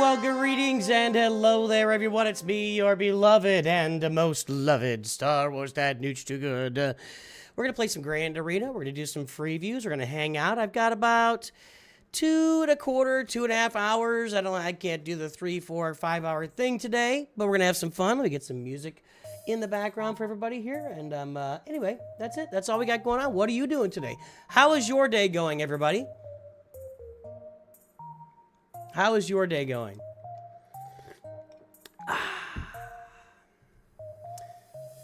Well, greetings and hello there, everyone. It's me, your beloved and most loved Star Wars Dad, NOOCH2GUD. We're going to play some Grand Arena. We're going to do some free views. We're going to hang out. I've got about 2.25, 2.5 hours. I can't do the 3, 4, 5 hour thing today, but we're going to have some fun. Let me get some music in the background for everybody here. And anyway, that's it. That's all we got going on. What are you doing today? How is your day going, everybody? How is your day going? I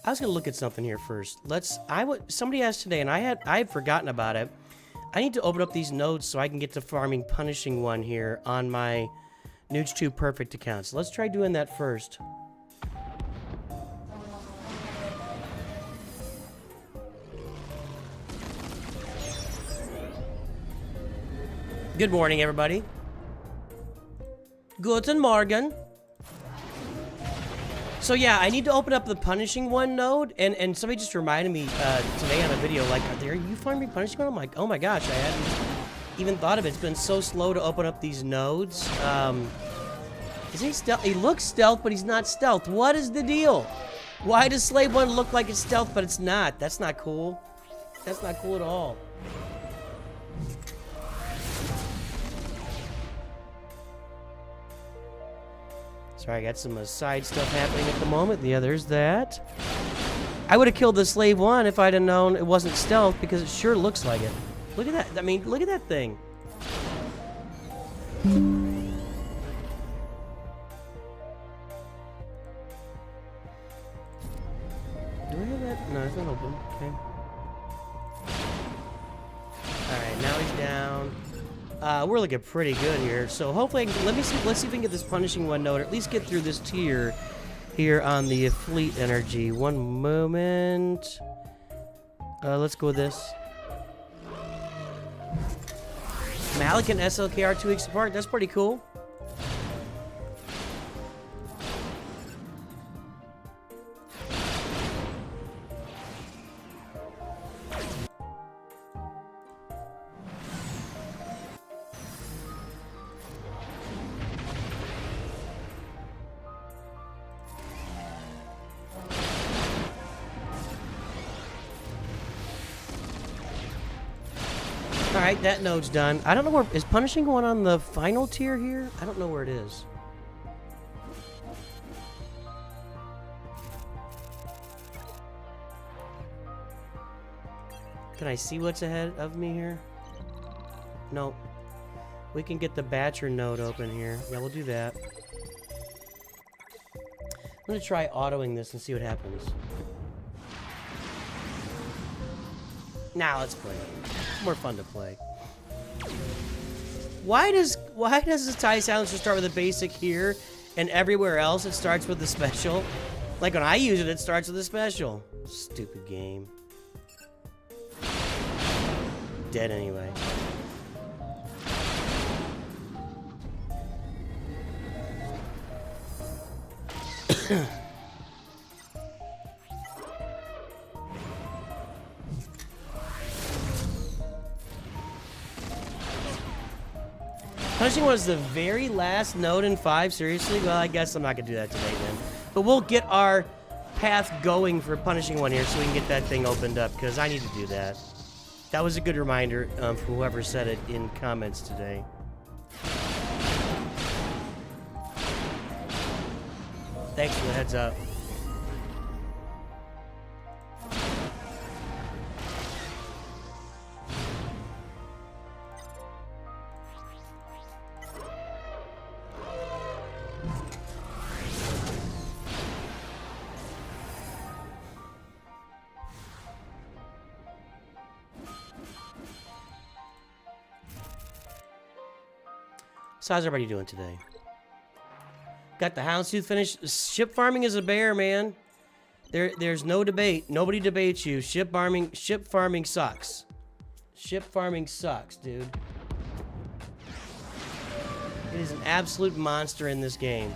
was gonna look at something here first. Somebody asked today, and I had forgotten about it. I need to open up these nodes so I can get to farming punishing one here on my NOOCH2 Perfect account. So let's try doing that first. Good morning, everybody. Guten Morgen. So yeah, I need to open up the punishing one node, and somebody just reminded me today on a video, like, are you farming punishing one? I'm like, oh my gosh, I hadn't even thought of it. It's been so slow to open up these nodes. Is he stealth? He looks stealth, but he's not stealth. What is the deal? Why does Slave 1 look like it's stealth, but it's not? That's not cool. That's not cool at all. Sorry, I got some side stuff happening at the moment. Yeah, there's that. I would have killed the Slave 1 if I'd have known it wasn't stealth, because it sure looks like it. Look at that. I mean, look at that thing. Do I have that? No, it's not open. Okay. Alright, now he's down. We're looking pretty good here, so hopefully let's see if we can get this punishing one node, or at least get through this tier here on the fleet energy. One moment. Let's go with this. Malik and SLK are 2 weeks apart. That's pretty cool. Alright, that node's done. I don't know where... Is punishing one on the final tier here? I don't know where it is. Can I see what's ahead of me here? Nope. We can get the Batcher node open here. Yeah, we'll do that. I'm gonna try autoing this and see what happens. Now let's play. It's more fun to play. Why does the TIE silencer start with a basic here, and everywhere else it starts with the special? Like when I use it, it starts with a special. Stupid game. Dead anyway. Punishing was the very last node in 5, seriously? Well, I guess I'm not gonna do that today then. But we'll get our path going for punishing one here so we can get that thing opened up, because I need to do that. That was a good reminder for whoever said it in comments today. Thanks for the heads up. So how's everybody doing today? Got the Houndstooth finished. Ship farming is a bear, man. There's no debate. Nobody debates you. Ship farming sucks. Ship farming sucks, dude. It is an absolute monster in this game.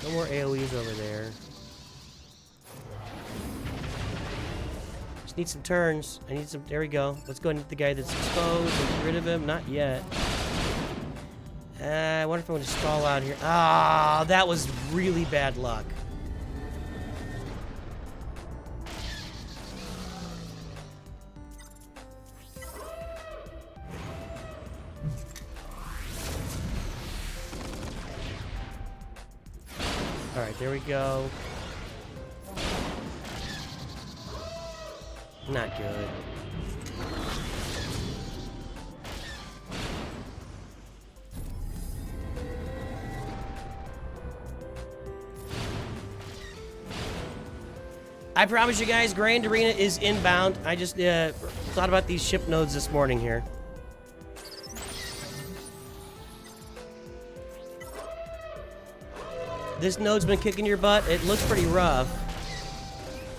No more AoEs over there. Just need some turns. I need some... There we go. Let's go and hit the guy that's exposed and get rid of him. Not yet. I wonder if I'm going to stall out here. Ah, that was really bad luck. Alright, there we go. Not good. I promise you guys, Grand Arena is inbound. I just thought about these ship nodes this morning here. This node's been kicking your butt. It looks pretty rough.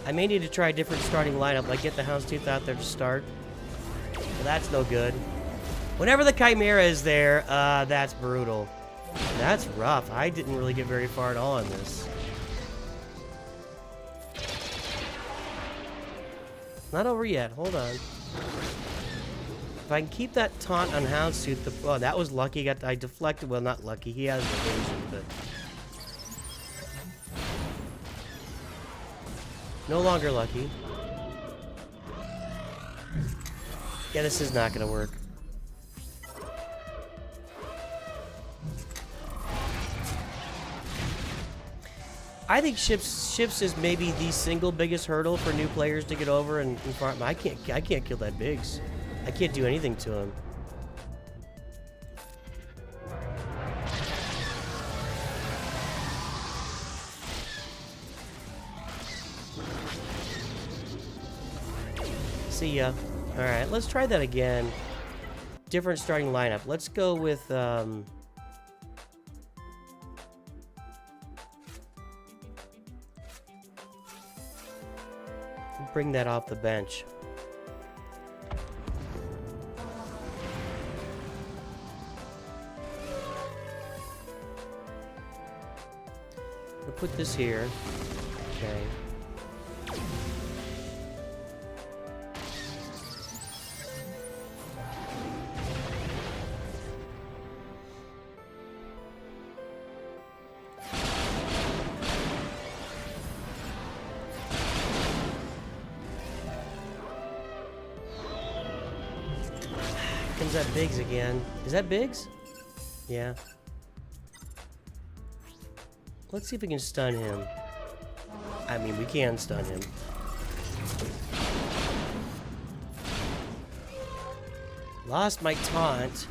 I may need to try a different starting lineup, like get the Houndstooth out there to start. Well, that's no good. Whenever the Chimera is there, that's brutal. That's rough. I didn't really get very far at all in this. Not over yet. Hold on. If I can keep that taunt on Houndstooth, oh, that was lucky. I deflected. Well, not lucky. He has evasion, but... No longer lucky. Yeah, this is not gonna work. I think ships is maybe the single biggest hurdle for new players to get over and farm. I can't kill that Biggs. I can't do anything to him. See ya. Alright, let's try that again. Different starting lineup. Let's go with, bring that off the bench. We'll put this here. Okay. Comes that Biggs again. Is that Biggs? Yeah. Let's see if we can stun him. I mean, we can stun him. Lost my taunt.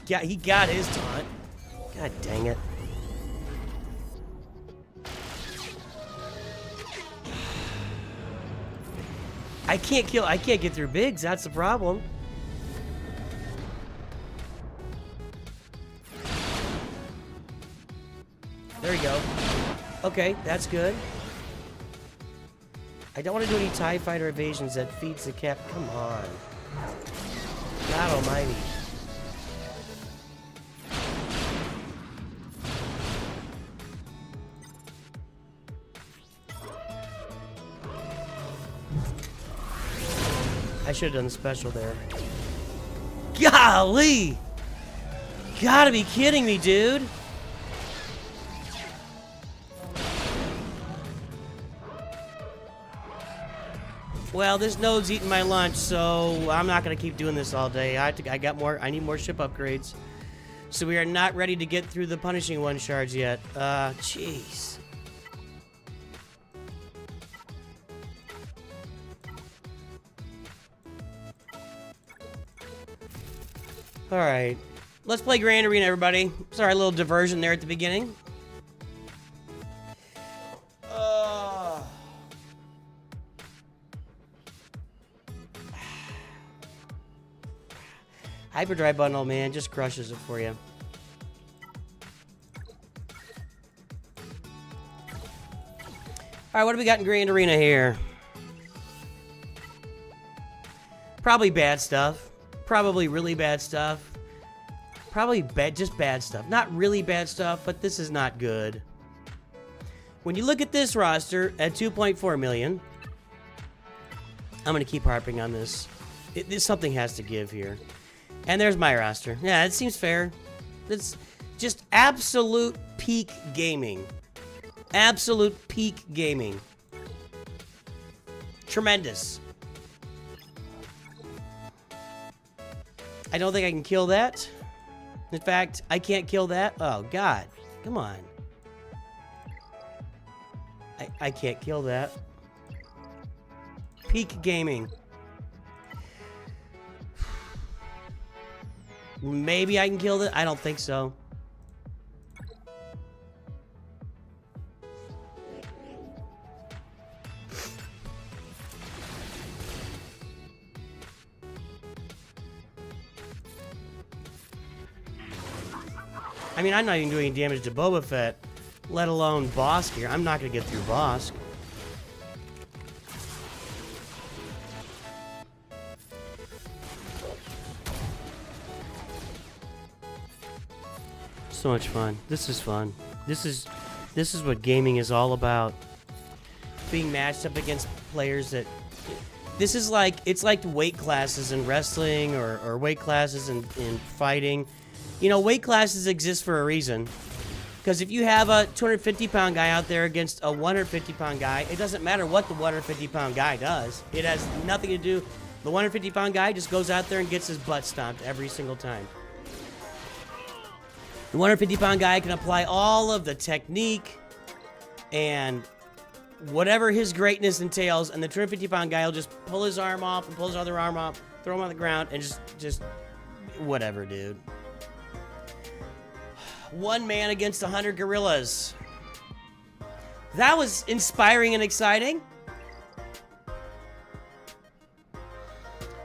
Yeah, he got his taunt. God dang it. I can't get through Biggs, that's the problem. There we go. Okay, that's good. I don't want to do any TIE Fighter evasions that feeds the cap. Come on. God almighty. I should have done the special there. Golly! Gotta be kidding me, dude! Well, this node's eating my lunch, so I'm not gonna keep doing this all day. I need more ship upgrades. So we are not ready to get through the punishing one shards yet. Jeez. Alright. Let's play Grand Arena, everybody. Sorry, a little diversion there at the beginning. Hyperdrive bundle, man, just crushes it for you. Alright, what do we got in Grand Arena here? Probably bad stuff. Probably really bad stuff. Probably just bad stuff. Not really bad stuff, but this is not good. When you look at this roster at 2.4 million, I'm going to keep harping on this. Something has to give here. And there's my roster. Yeah, it seems fair. It's just absolute peak gaming. Absolute peak gaming. Tremendous. I don't think I can kill that. In fact, I can't kill that. Oh, God. Come on. I can't kill that. Peak gaming. Maybe I can kill it. I don't think so. I mean, I'm not even doing any damage to Boba Fett, let alone Bosk here. I'm not going to get through Bosk. So much fun. This is fun. This is what gaming is all about. Being matched up against players that... This is like... It's like weight classes in wrestling or weight classes in fighting. You know, weight classes exist for a reason. Because if you have a 250-pound guy out there against a 150-pound guy, it doesn't matter what the 150-pound guy does. It has nothing to do... The 150-pound guy just goes out there and gets his butt stomped every single time. The 150-pound guy can apply all of the technique and whatever his greatness entails, and the 250-pound guy will just pull his arm off and pull his other arm off, throw him on the ground, and just whatever, dude. One man against 100 gorillas. That was inspiring and exciting.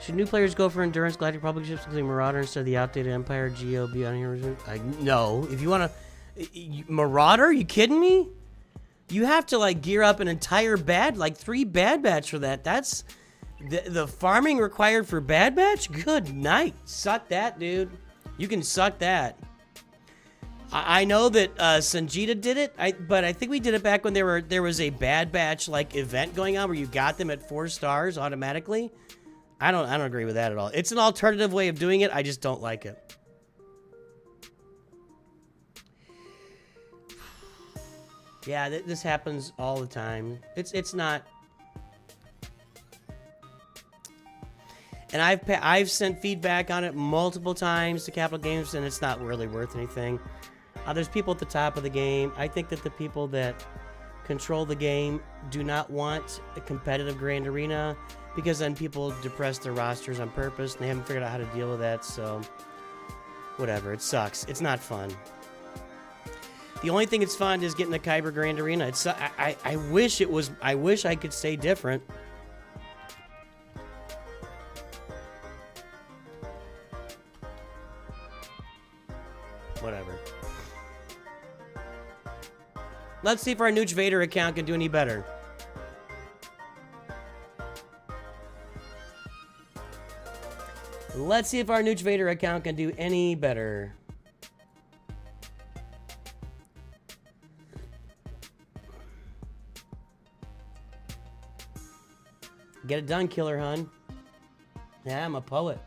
Should new players go for Endurance Galactic Republic ships, including Marauder, instead of the outdated Empire GOB on here? No. If you want to... Marauder? You kidding me? You have to, like, gear up an entire like 3 Bad Batch for that. That's... The farming required for Bad Batch? Good night. Suck that, dude. You can suck that. I know that Sanjita did it, but I think we did it back when there was a Bad Batch, like, event going on where you got them at 4 stars automatically. I don't agree with that at all. It's an alternative way of doing it. I just don't like it. Yeah, this happens all the time. It's not. And I've sent feedback on it multiple times to Capital Games, and it's not really worth anything. There's people at the top of the game. I think that the people that control the game do not want a competitive Grand Arena, because then people depress their rosters on purpose, and they haven't figured out how to deal with that, so... Whatever, it sucks. It's not fun. The only thing that's fun is getting the Kyber Grand Arena. I wish it was... I wish I could say different. Whatever. Let's see if our Nooch Vader account can do any better. Let's see if our Nooch Vader account can do any better. Get it done, Killer Hun. Yeah, I'm a poet.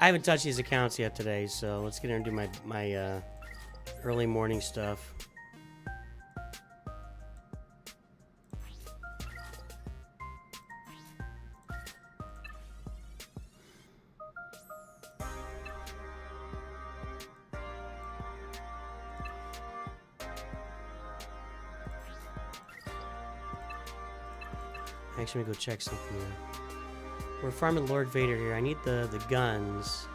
I haven't touched these accounts yet today, so let's get into my early morning stuff. Actually, let me go check something here. We're farming Lord Vader here. I need the guns.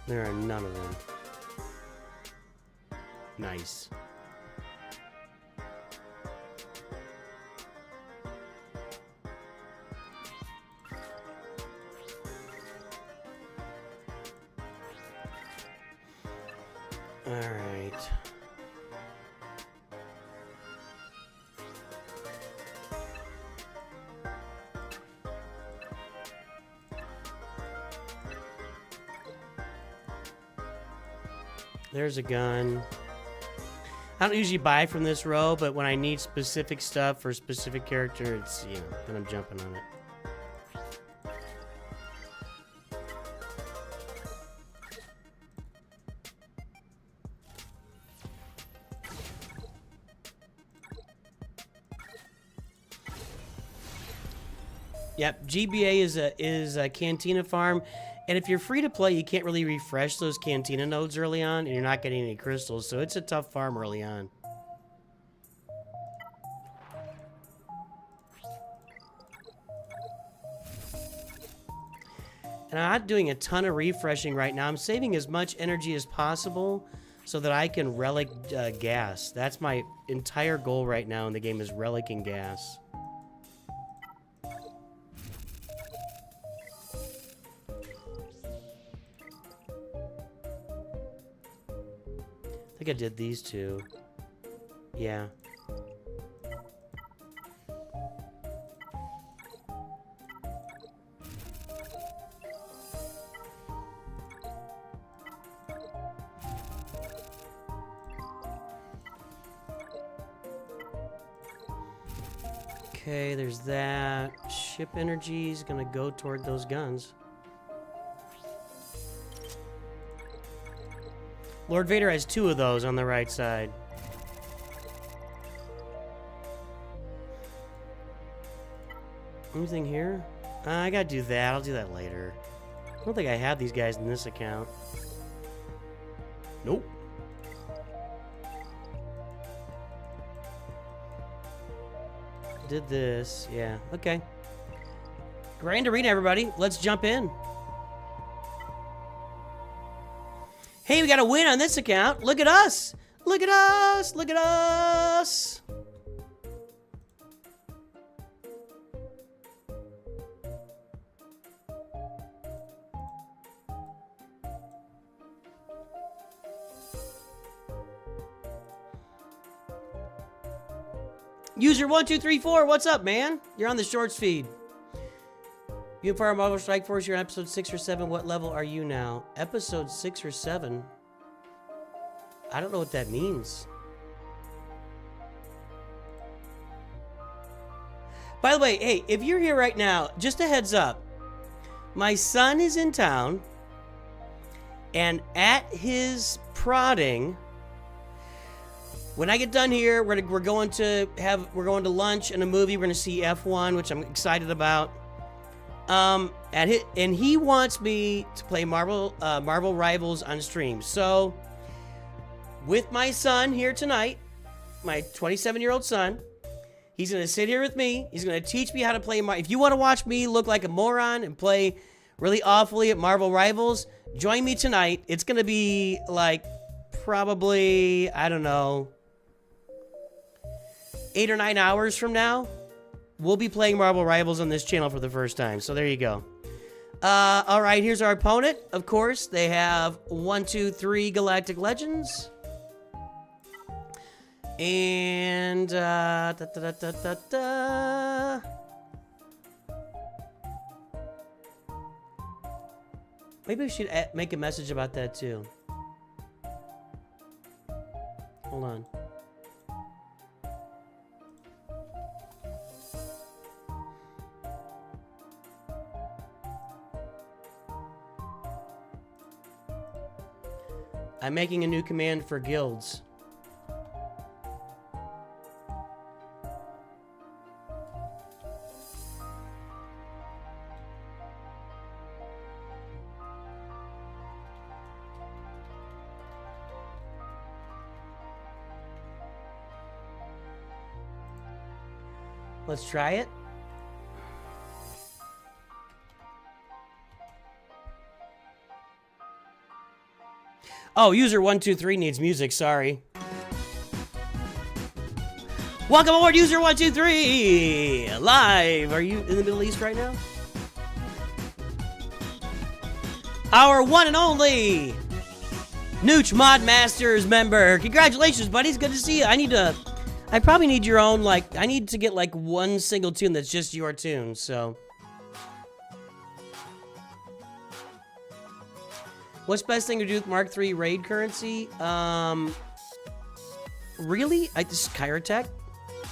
There are none of them. Nice. All right. There's a gun. I don't usually buy from this row, but when I need specific stuff for a specific character, it's, you know, then I'm jumping on it. Yep, GBA is a Cantina farm, and if you're free to play, you can't really refresh those Cantina nodes early on, and you're not getting any crystals, so it's a tough farm early on. And I'm not doing a ton of refreshing right now. I'm saving as much energy as possible so that I can relic gas. That's my entire goal right now in the game, is relicking gas. I think I did these two. Yeah. Okay, there's that. Ship energy is gonna go toward those guns. Lord Vader has 2 of those on the right side. Anything here? I gotta do that. I'll do that later. I don't think I have these guys in this account. Nope. Did this. Yeah. Okay. Grand Arena, everybody. Let's jump in. Hey, we got a win on this account. Look at us. Look at us. Look at us. User 1234, what's up, man? You're on the shorts feed. Uniform Marvel Strike Force, you're on episode 6 or 7. What level are you now? Episode 6 or 7? I don't know what that means. By the way, hey, if you're here right now, just a heads up. My son is in town, and at his prodding, when I get done here, we're going to lunch and a movie. We're going to see F1, which I'm excited about. And he wants me to play Marvel Rivals on stream. So, with my son here tonight, my 27-year-old son, he's going to sit here with me. He's going to teach me how to play. If you want to watch me look like a moron and play really awfully at Marvel Rivals, join me tonight. It's going to be like probably, I don't know, 8 or 9 hours from now. We'll be playing Marvel Rivals on this channel for the first time. So there you go. All right, here's our opponent. Of course, they have 1, 2, 3 Galactic Legends. And maybe we should make a message about that too. Hold on. I'm making a new command for guilds. Let's try it. Oh, user 123 needs music, sorry. Welcome aboard, user 123! Live! Are you in the Middle East right now? Our one and only Nooch Mod Masters member. Congratulations, buddies. Good to see you. I probably need your own, like, I need to get like one single tune that's just your tune, so. What's the best thing to do with Mark III raid currency? Really? This is Chirotech?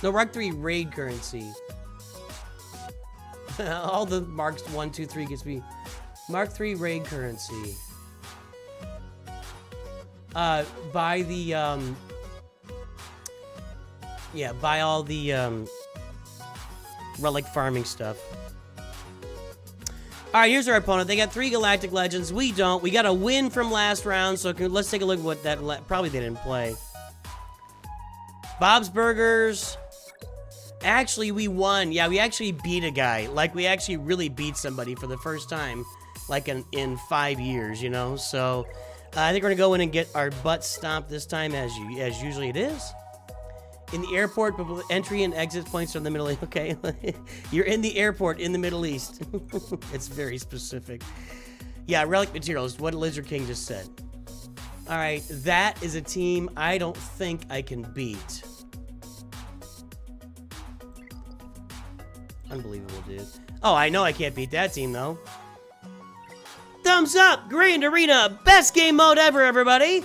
No, Mark III raid currency. All the Marks 1, 2, 3 gets me. Mark III raid currency. Buy the, yeah, buy all the, relic farming stuff. Alright, here's our opponent. They got 3 Galactic Legends. We don't. We got a win from last round, so let's take a look at what that... Probably they didn't play. Bob's Burgers. Actually, we won. Yeah, we actually beat a guy. Like, we actually really beat somebody for the first time, like, in 5 years, you know? So, I think we're going to go in and get our butts stomped this time, as usually it is. In the airport, but entry and exit points are in the Middle East. Okay, you're in the airport in the Middle East. It's very specific. Yeah, relic materials, what Lizard King just said. All right, that is a team I don't think I can beat. Unbelievable, dude. Oh, I know I can't beat that team, though. Thumbs up, Grand Arena, best game mode ever, everybody.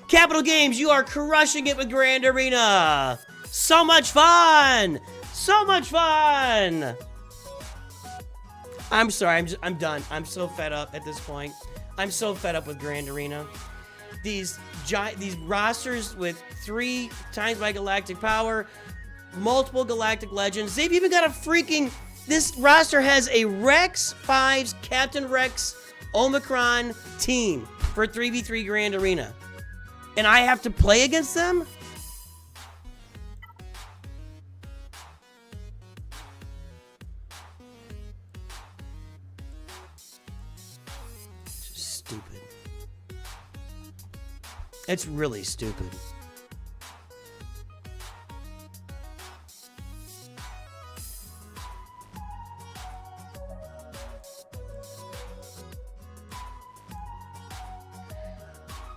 Capital Games, you are crushing it with Grand Arena. So much fun. So much fun. I'm sorry, I'm done. I'm so fed up at this point. I'm so fed up with Grand Arena. These rosters with 3 times my galactic power, multiple galactic legends. They've even got a freaking... This roster has a Rex 5's Captain Rex Omicron team for 3v3 Grand Arena. And I have to play against them? It's stupid. It's really stupid.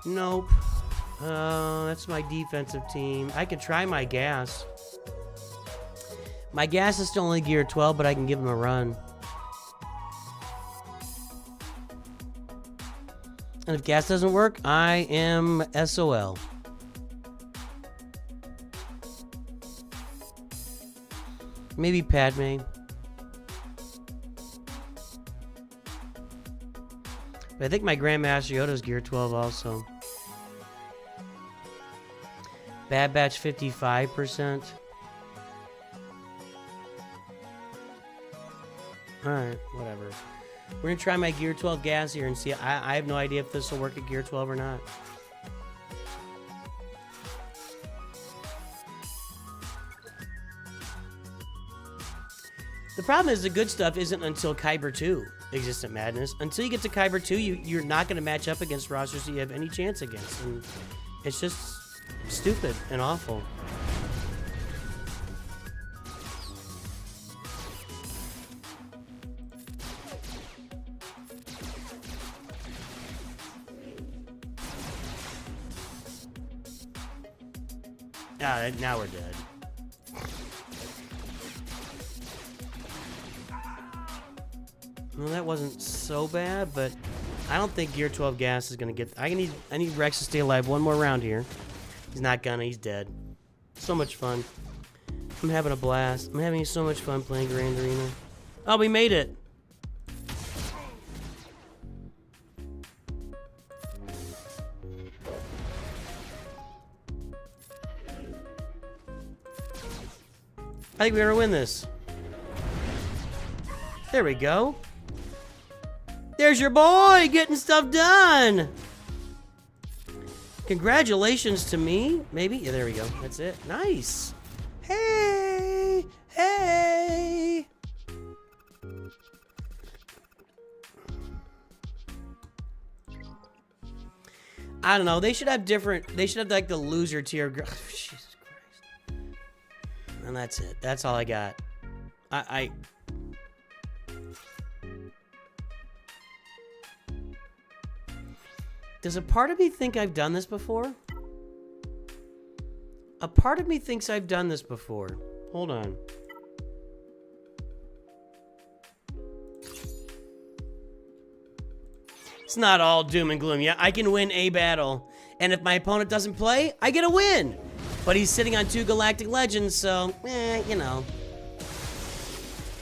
Nope. That's my defensive team. I could try my gas. My gas is still only gear 12, but I can give him a run. And if gas doesn't work, I am SOL. Maybe Padme. But I think my Grandmaster Yoda's gear 12 also. Bad Batch 55%. Alright, whatever. We're gonna try my gear 12 gas here and see. I have no idea if this will work at gear 12 or not. The problem is the good stuff isn't until Kyber 2, Existent Madness. Until you get to Kyber 2, you're not going to match up against rosters that you have any chance against. And it's just stupid and awful. Ah, now we're dead. Well, that wasn't so bad, but I don't think Gear 12 gas is gonna get. I need Rex to stay alive one more round here. He's not gonna. He's dead. So much fun. I'm having a blast. I'm having so much fun playing Grand Arena. Oh, we made it. I think we're gonna win this. There we go. There's your boy getting stuff done. Congratulations to me. Maybe. Yeah, there we go. That's it. Nice. Hey. Hey. I don't know. They should have different. They should have like the loser tier. Jesus Christ. And that's it. That's all I got. Does a part of me think I've done this before? A part of me thinks I've done this before. Hold on. It's not all doom and gloom. Yeah, I can win a battle. And if my opponent doesn't play, I get a win. But he's sitting on 2 Galactic Legends, so, you know.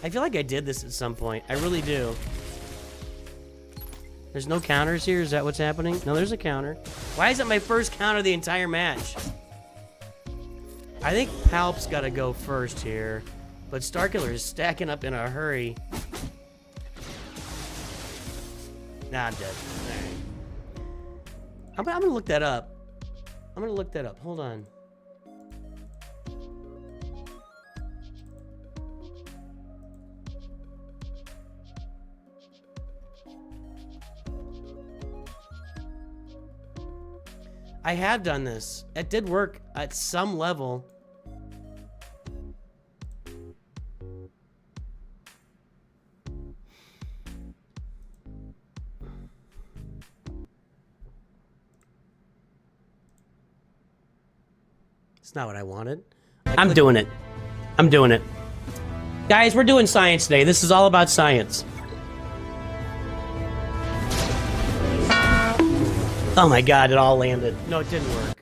I feel like I did this at some point. I really do. There's no counters here? Is that what's happening? No, there's a counter. Why is it my first counter of the entire match? I think Palp's got to go first here. But Starkiller is stacking up in a hurry. Nah, I'm dead. All right. I'm gonna look that up. I'm gonna look that up. Hold on. I have done this. It did work at some level. It's not what I wanted. I'm doing it. I'm doing it. Guys, we're doing science today. This is all about science. Oh my god, it all landed. No, it didn't work.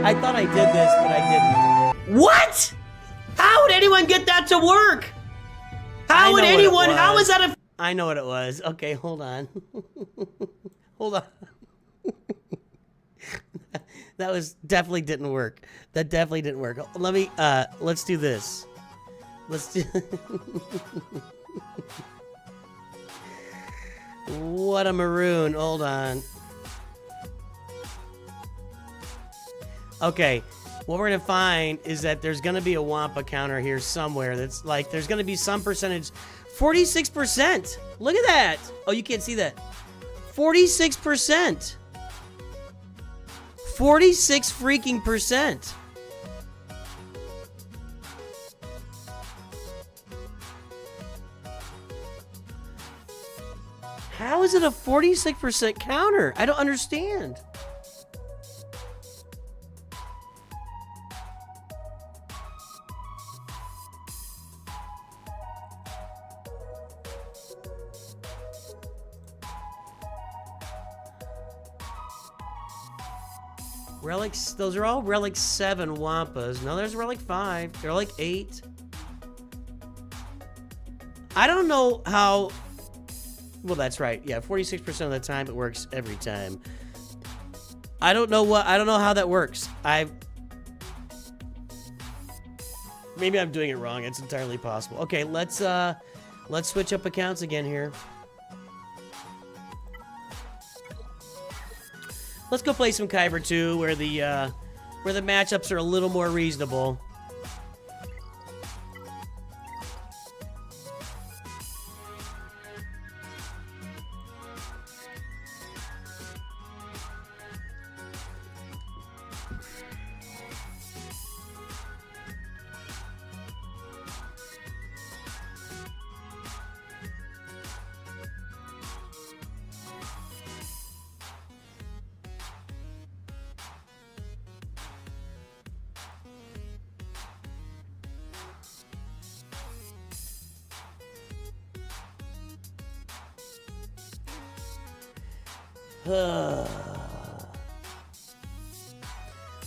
I thought I did this, but I didn't. What? How would anyone get that to work? How would anyone? How is that a... I know what it was. Okay, hold on. Hold on. That was definitely didn't work. That definitely didn't work. Let me, let's do this. Let's do... What a maroon. Hold on. Okay. What we're going to find is that there's going to be a Wampa counter here somewhere that's like, there's going to be some percentage. 46%. Look at that. Oh, you can't see that. 46%. 46 freaking percent. How is it a 46% counter? I don't understand. Relics, those are all Relic 7 Wampas. No, there's Relic 5. They're like 8. I don't know how... Well, that's right. Yeah, 46% of the time it works every time. I don't know how that works. Maybe I'm doing it wrong. It's entirely possible. Okay, let's switch up accounts again here. Let's go play some Kyber 2 where the matchups are a little more reasonable.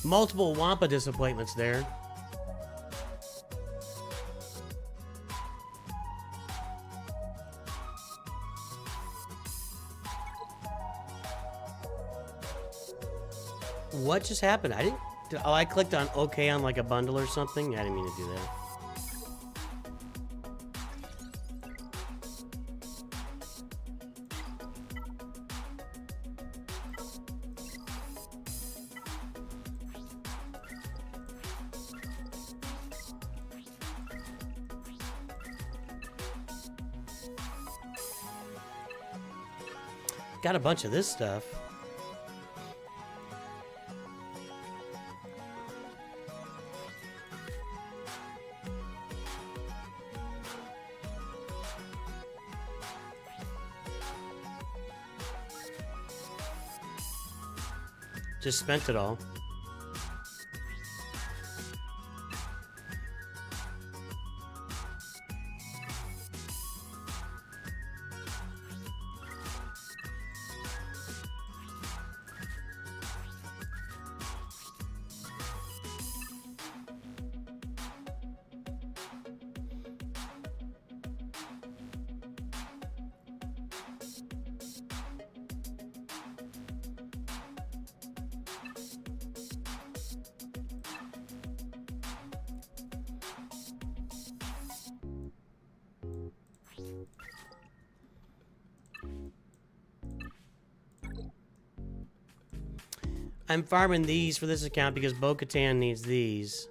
Multiple Wampa disappointments there. What just happened? I didn't... Oh, I clicked on OK on like a bundle or something. I didn't mean to do that. Got a bunch of this stuff. Just spent it all. I'm farming these for this account because Bo-Katan needs these.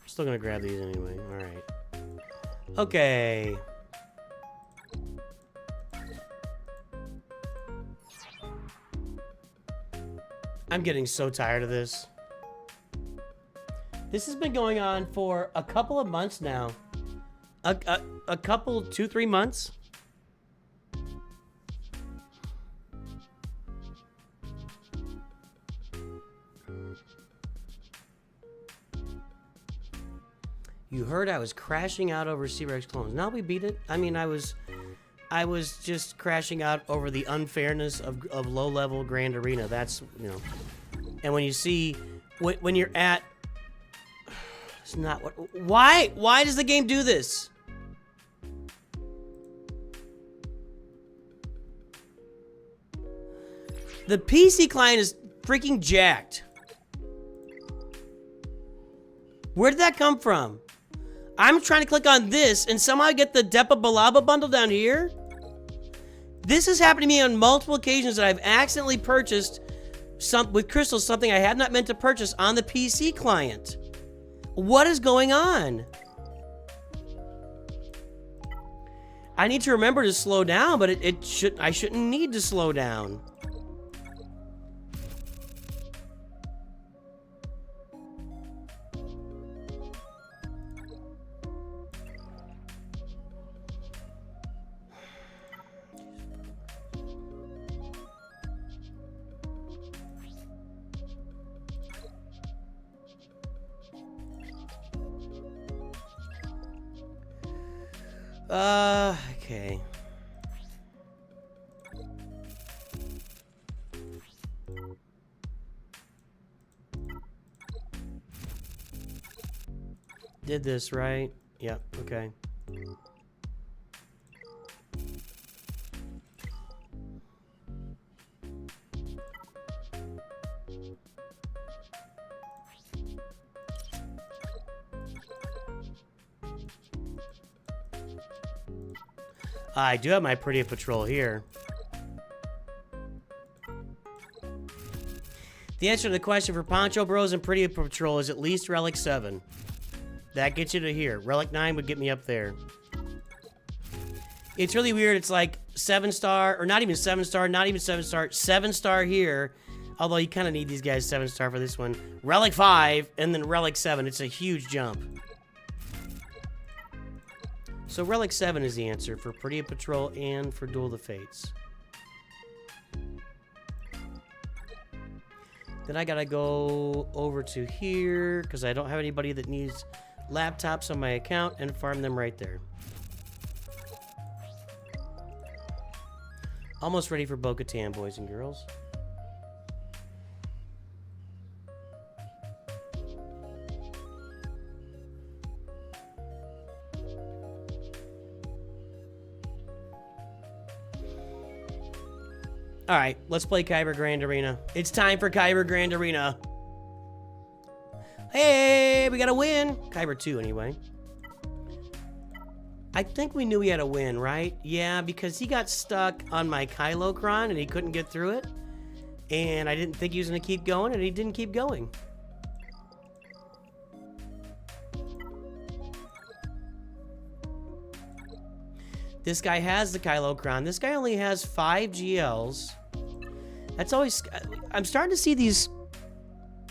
Still gonna grab these anyway. Alright. Okay. I'm getting so tired of this. This has been going on for a couple of months now. A couple, 2-3 months. You heard I was crashing out over C-Rex clones. Now we beat it. I mean, I was just crashing out over the unfairness of low-level Grand Arena. That's, you know. And when you see, when you're at, it's not what. Why does the game do this? The PC client is freaking jacked. Where did that come from? I'm trying to click on this and somehow get the Depa Balaba bundle down here. This has happened to me on multiple occasions that I've accidentally purchased with crystals something I had not meant to purchase on the PC client. What is going on? I need to remember to slow down, but I shouldn't need to slow down. Okay. Did this, right? Yep, okay. I do have my pretty patrol here. The answer to the question for Poncho Bros and Pretty Patrol is at least Relic 7. That gets you to here. Relic 9 would get me up there. It's really weird. It's like 7-star, or not even 7-star, not even 7-star, 7-star here. Although you kind of need these guys 7-star for this one. Relic 5, and then Relic 7. It's a huge jump. So Relic 7 is the answer for Pretty Patrol and for Duel of the Fates. Then I gotta go over to here, because I don't have anybody that needs laptops on my account, and farm them right there. Almost ready for Bo-Katan, boys and girls. Alright, let's play Kyber Grand Arena. It's time for Kyber Grand Arena. Hey, we got a win. Kyber 2, anyway. I think we knew he had a win, right? Yeah, because he got stuck on my Kylocron and he couldn't get through it. And I didn't think he was going to keep going, and he didn't keep going. This guy has the Kylocron. This guy only has 5 GLs. That's always... I'm starting to see these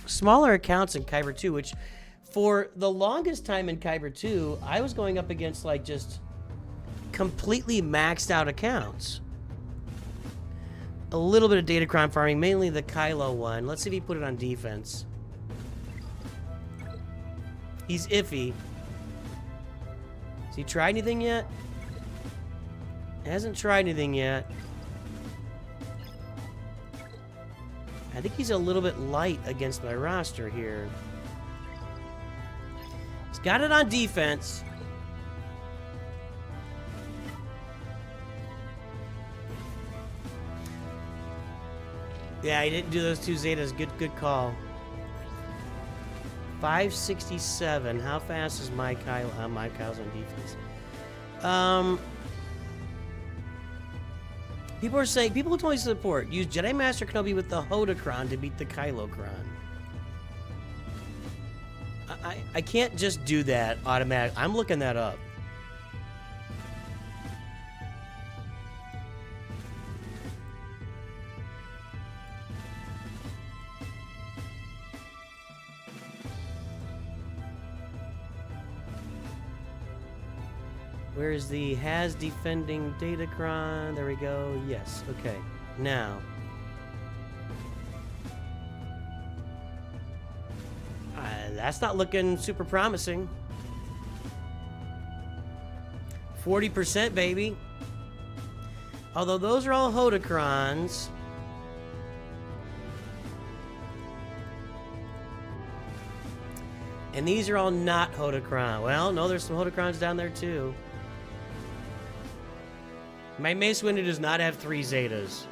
smaller accounts in Kyber 2, which for the longest time in Kyber 2, I was going up against, like, just completely maxed out accounts. A little bit of Datacron farming, mainly the Kylo one. Let's see if he put it on defense. He's iffy. Has he tried anything yet? Hasn't tried anything yet. I think he's a little bit light against my roster here. He's got it on defense. Yeah, he didn't do those 2 Zetas. Good call. 567. How fast is my Kyle? My Kyle's on defense. People are saying, people who totally support, use Jedi Master Kenobi with the Hodocron to beat the Kylocron. I can't just do that automatic. I'm looking that up. Where is the has defending Datacron? There we go. Yes. Okay. Now. That's not looking super promising. 40%, baby. Although those are all Hodocrons. And these are all not Hodocron. Well, no, there's some Hodocrons down there too. My Mace Windu does not have 3 Zetas.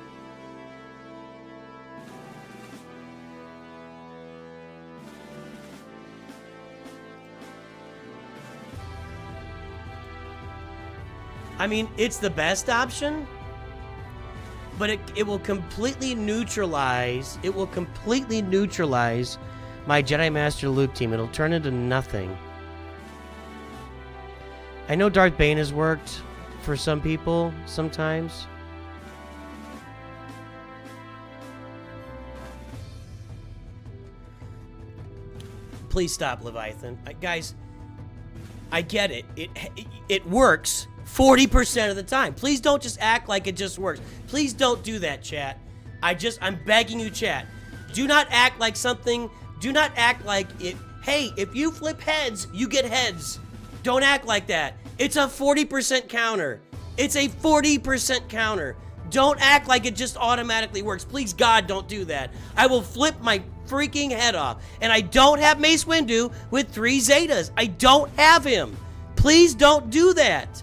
I mean, it's the best option, but it will completely neutralize. It will completely neutralize my Jedi Master Luke team. It'll turn into nothing. I know Darth Bane has worked for some people sometimes. Please stop, Leviathan. Guys, I get it. It works 40% of the time. Please don't just act like it just works. Please don't do that, chat. I'm begging you, chat. Do not act like something. Do not act like it. Hey, if you flip heads, you get heads. Don't act like that. It's a 40% counter. It's a 40% counter. Don't act like it just automatically works. Please, God, don't do that. I will flip my freaking head off. And I don't have Mace Windu with 3 Zetas. I don't have him. Please don't do that.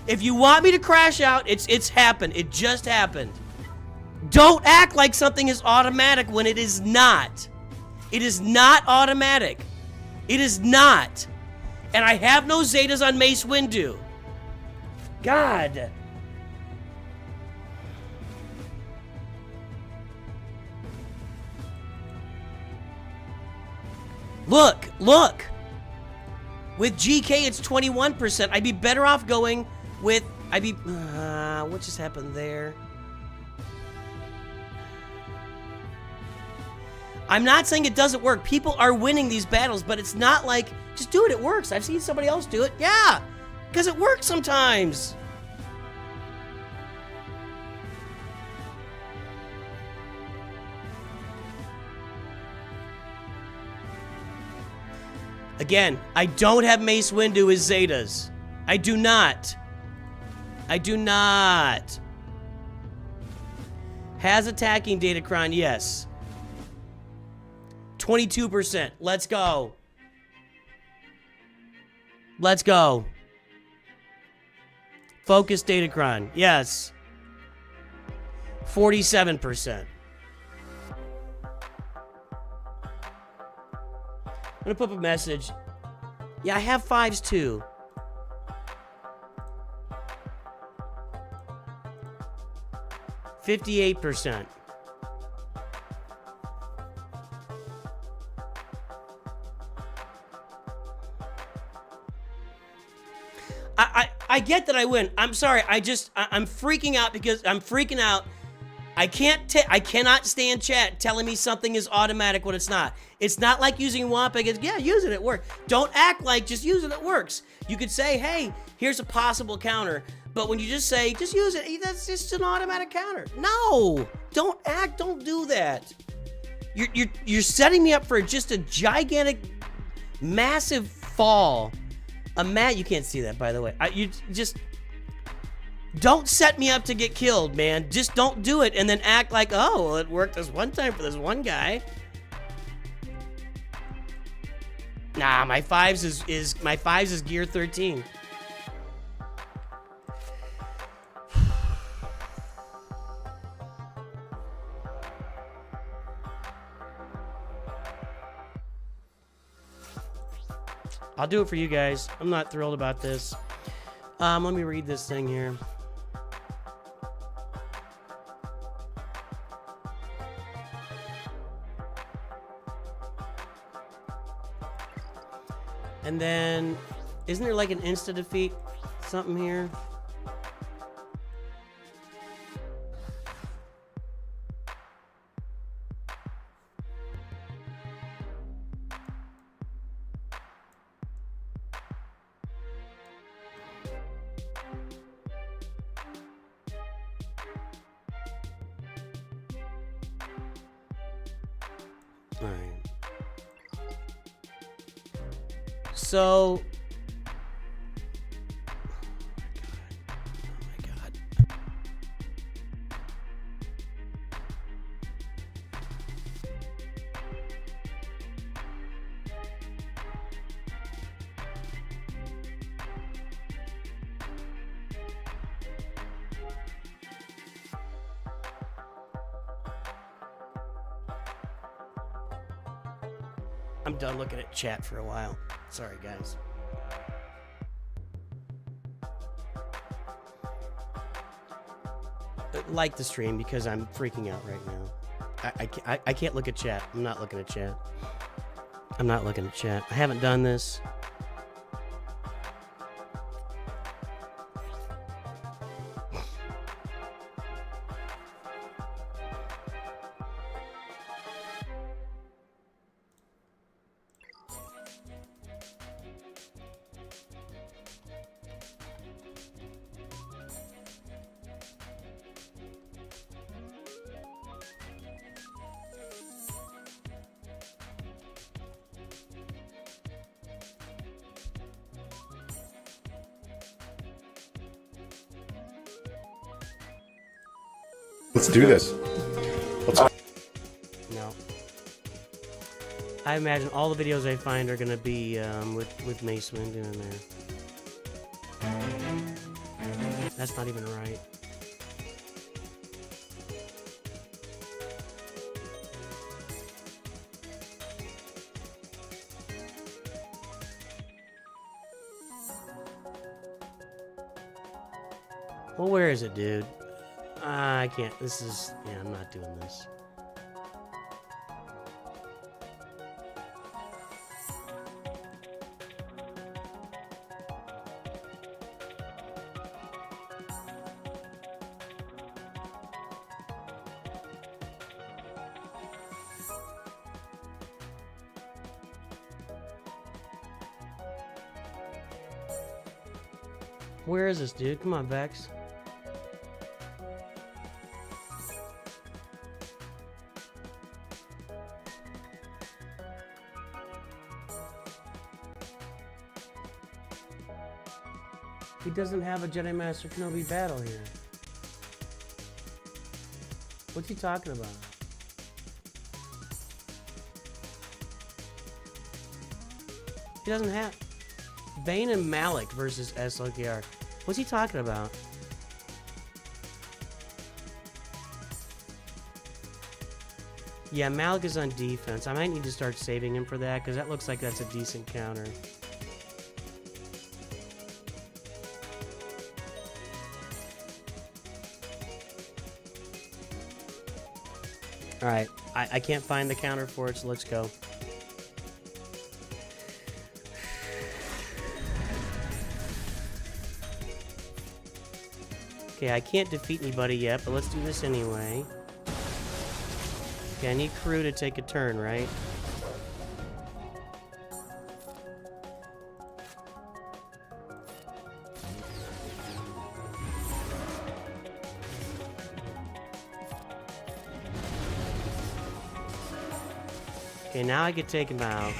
If you want me to crash out, it's happened. It just happened. Don't act like something is automatic when it is not. It is not automatic. It is not. And I have no Zetas on Mace Windu. God. Look, look. With GK, it's 21%. I'd be better off going with, what just happened there? I'm not saying it doesn't work. People are winning these battles, but it's not like, just do it, it works. I've seen somebody else do it. Yeah, because it works sometimes. Again, I don't have Mace Windu as Zetas. I do not. I do not. Has attacking Datacron, yes. 22%. Let's go. Let's go. Focus Datacron, yes. 47%. I'm gonna put up a message. Yeah, I have 5s too. %. I get that I win. I'm sorry. I'm freaking out because I'm freaking out. I cannot stand chat telling me something is automatic when it's not. It's not like using Wampeg. It's, yeah, use it, it works. Don't act like just use it, it works. You could say, hey, here's a possible counter. But when you just say, just use it, that's just an automatic counter. No, don't act, don't do that. You're setting me up for just a gigantic, massive fall. You can't see that, by the way. You just... Don't set me up to get killed, man. Just don't do it and then act like, oh, well, it worked this one time for this one guy. Nah, my 5s is gear 13. I'll do it for you guys. I'm not thrilled about this. Let me read this thing here. And then, isn't there like an insta-defeat something here? All right. So, oh my God. I'm done looking at chat for a while. Sorry, guys. Like the stream because I'm freaking out right now. I can't look at chat. I'm not looking at chat. I'm not looking at chat. I haven't done this. Let's do this. No. I imagine all the videos I find are gonna be with Mace Windu in there. That's not even right. Well, where is it, dude? I can't. This is... Yeah, I'm not doing this. Where is this, dude? Come on, Vex. He doesn't have a Jedi Master Kenobi battle here. What's he talking about? He doesn't have... Bane and Malik versus SLKR. What's he talking about? Yeah, Malik is on defense. I might need to start saving him for that, because that looks like that's a decent counter. Alright, I can't find the counter for it, so let's go. Okay, I can't defeat anybody yet, but let's do this anyway. Okay, I need crew to take a turn, right? Okay, now I can take him out.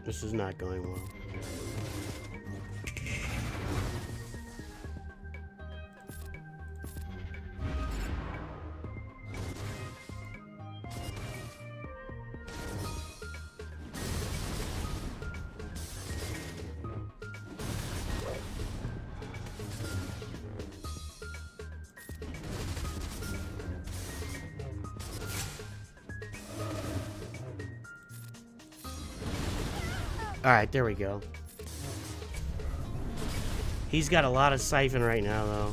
This is not going well. Alright, there we go. He's got a lot of siphon right now, though.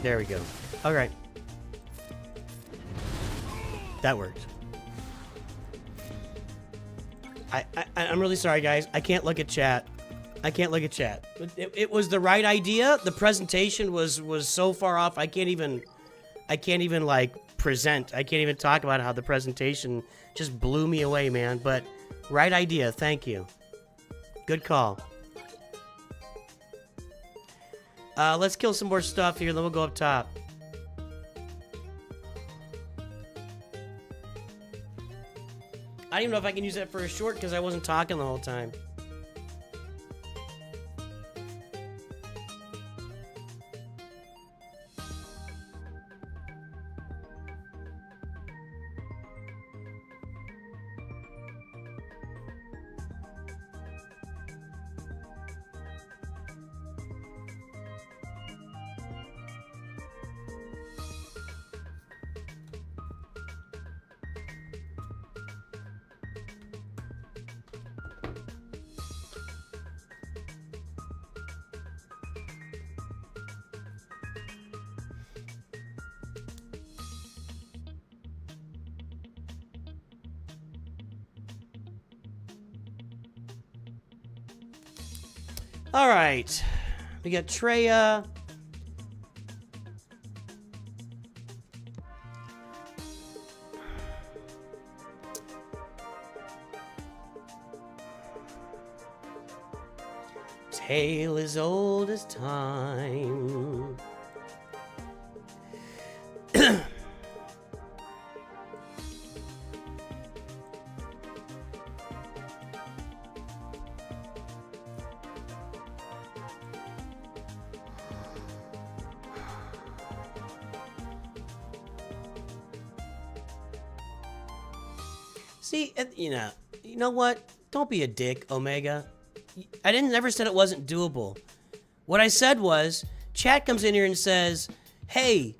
There we go. Alright. That worked. I'm really sorry, guys. I can't look at chat. I can't look at chat. It was the right idea. The presentation was so far off. I can't even like present. I can't even talk about how the presentation just blew me away, man. But right idea. Thank you. Good call. Let's kill some more stuff here, then we'll go up top. I don't even know if I can use that for a short because I wasn't talking the whole time. All right, we got Treya. Tale as old as time. See, you know what? Don't be a dick, Omega. I never said it wasn't doable. What I said was, chat comes in here and says, hey,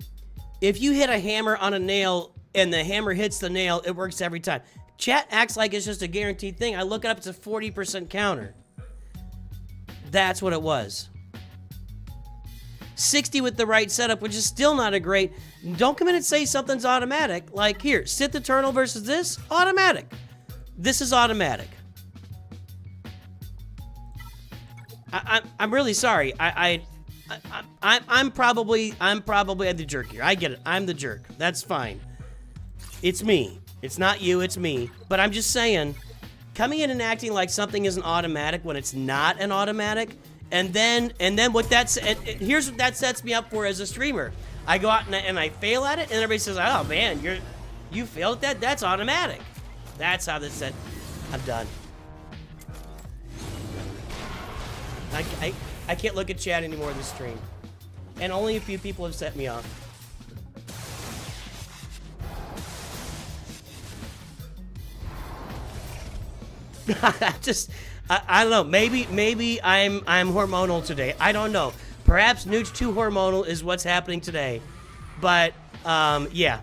if you hit a hammer on a nail and the hammer hits the nail, it works every time. Chat acts like it's just a guaranteed thing. I look it up, it's a 40% counter. That's what it was. 60 with the right setup, which is still not a great... Don't come in and say something's automatic. Like, here, Sith Eternal versus this, automatic. This is automatic. I'm really sorry. I'm probably the jerk here. I get it. I'm the jerk. That's fine. It's me. It's not you. It's me. But I'm just saying, coming in and acting like something isn't automatic when it's not an automatic, and then what here's what that sets me up for as a streamer. I go out and I fail at it, and everybody says, "Oh man, you failed at that. That's automatic." That's how this set. I'm done. I can't look at chat anymore this stream. And only a few people have set me off. I don't know. Maybe I'm hormonal today. I don't know. Perhaps NOOCH2 hormonal is what's happening today. But yeah.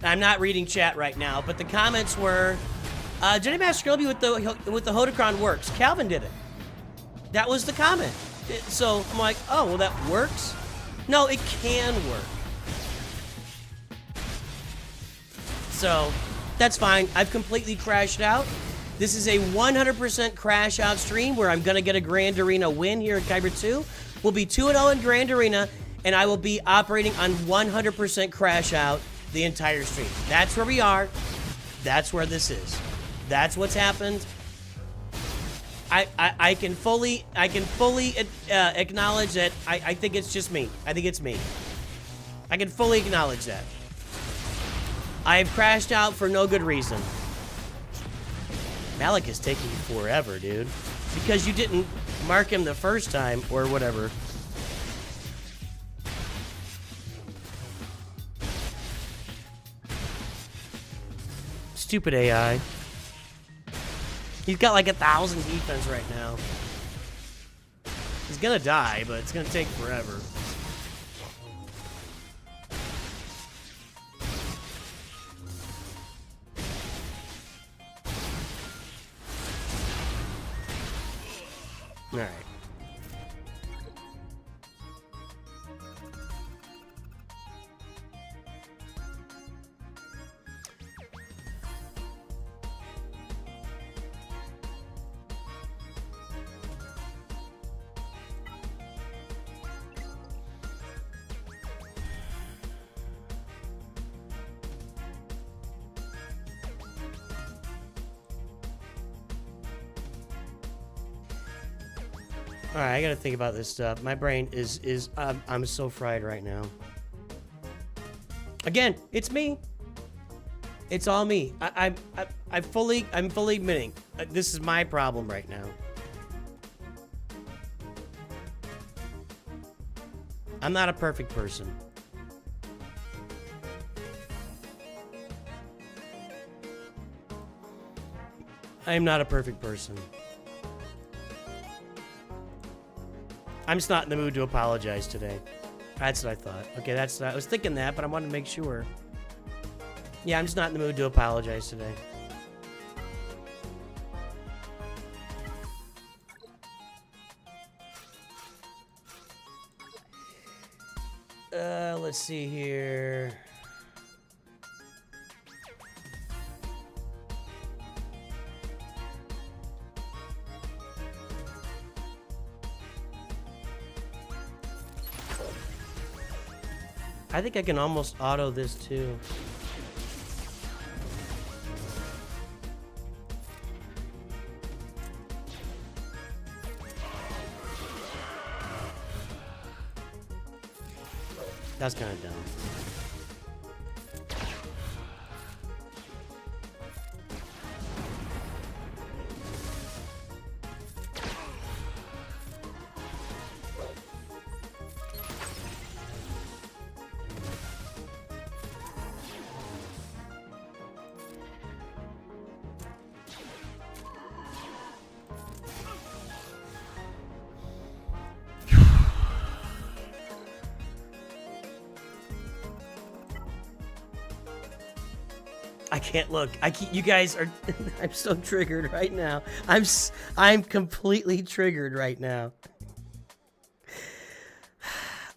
I'm not reading chat right now, but the comments were, Jenny Master Gorpy with the Hodocron works. Calvin did it. That was the comment. So I'm like, oh, well, that works? No, it can work. So That's fine. I've completely crashed out. This is a 100% crash out stream where I'm going to get a Grand Arena win here in Kyber 2. We'll be 2-0 in Grand Arena, and I will be operating on 100% crash out the entire stream. That's where we are. That's where this is. That's what's happened. I can fully acknowledge that I think it's just me. I think it's me. I can fully acknowledge that. I have crashed out for no good reason. Malik is taking forever, dude. Because you didn't mark him the first time, or whatever. Stupid AI. He's got like 1,000 defense right now. He's gonna die, but it's gonna take forever. All right. All right, I gotta think about this stuff. My brain is I'm so fried right now. Again, it's me. It's all me. I'm fully admitting this is my problem right now. I'm not a perfect person. I am not a perfect person. I'm just not in the mood to apologize today. That's what I thought. Okay, I was thinking that, but I wanted to make sure. Yeah, I'm just not in the mood to apologize today. Let's see here. I think I can almost auto this too. That's kind of dumb. I can't look. You guys are. I'm so triggered right now. I'm completely triggered right now.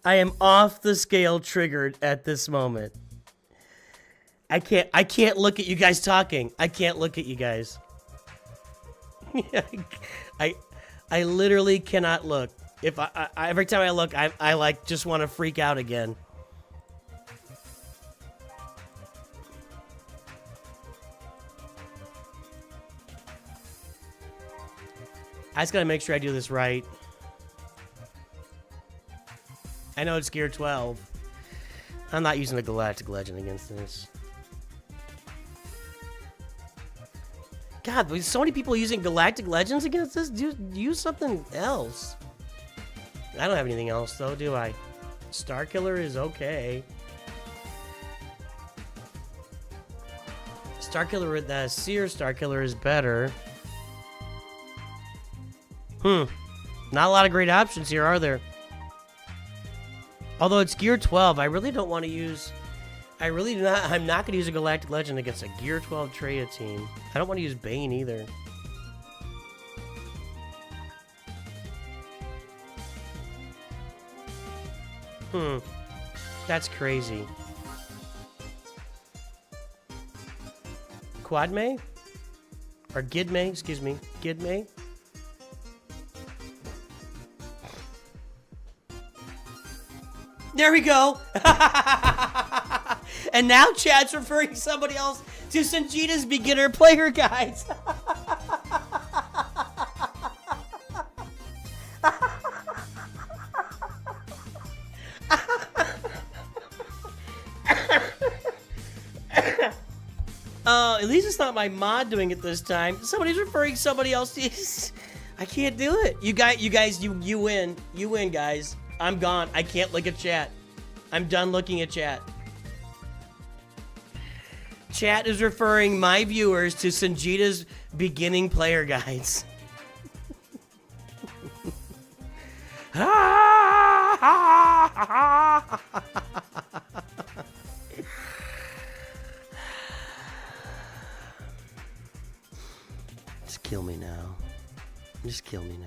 I am off the scale triggered at this moment. I can't look at you guys talking. I can't look at you guys. I literally cannot look. If every time I look, I like just want to freak out again. I just gotta make sure I do this right. I know it's gear 12. I'm not using the Galactic Legend against this. God, there's so many people using Galactic Legends against this. Use something else. I don't have anything else though, do I? Starkiller is okay. Starkiller, the Seer Starkiller is better. Not a lot of great options here, are there? Although it's gear 12, I really don't want to use... I'm not going to use a Galactic Legend against a gear 12 Treya team. I don't want to use Bane either. That's crazy. Quadme? Or Gidme, excuse me. Gidme? There we go! And now chat's referring to somebody else to Sanjita's beginner player guides. At least it's not my mod doing it this time. Somebody's referring somebody else to. I can't do it. You guys, you win. You win, guys. I'm gone. I can't look at chat. I'm done looking at chat. Chat is referring my viewers to Sanjita's beginning player guides. Just kill me now. Just kill me now.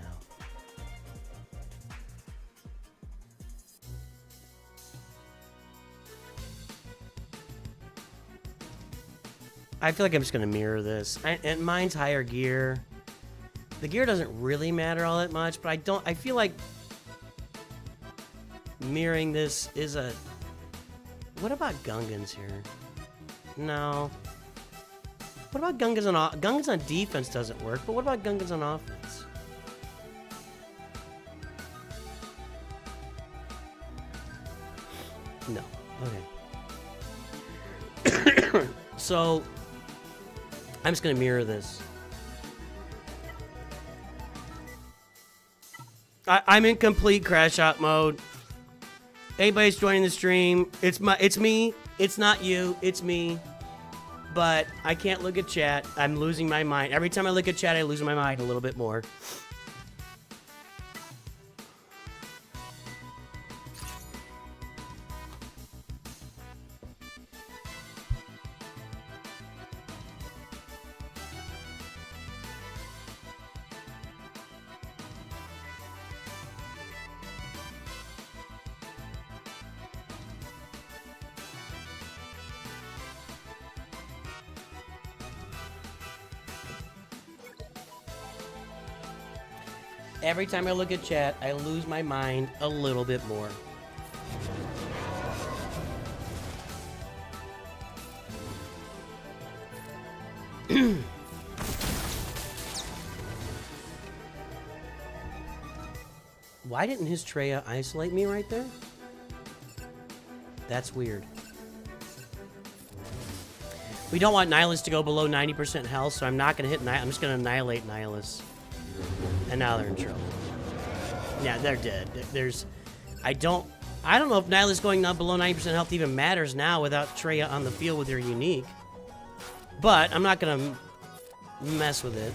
I feel like I'm just gonna mirror this. And mine's higher gear. The gear doesn't really matter all that much, but I feel like mirroring this is a... What about Gungans here? No. What about Gungans on Gungans on defense doesn't work, but what about Gungans on offense? No. Okay. So I'm just gonna mirror this. I'm in complete crash out mode. Anybody's joining the stream, it's me. It's not you, it's me. But I can't look at chat. I'm losing my mind. Every time I look at chat, I lose my mind a little bit more. Every time I look at chat, I lose my mind a little bit more. Why didn't his Treya isolate me right there? That's weird. We don't want Nihilus to go below 90% health, so I'm not going to hit Nihilus. I'm just going to annihilate Nihilus. And now they're in trouble. Yeah, they're dead. I don't know if Nihilus going up below 90% health even matters now without Treya on the field with their unique. But I'm not gonna mess with it.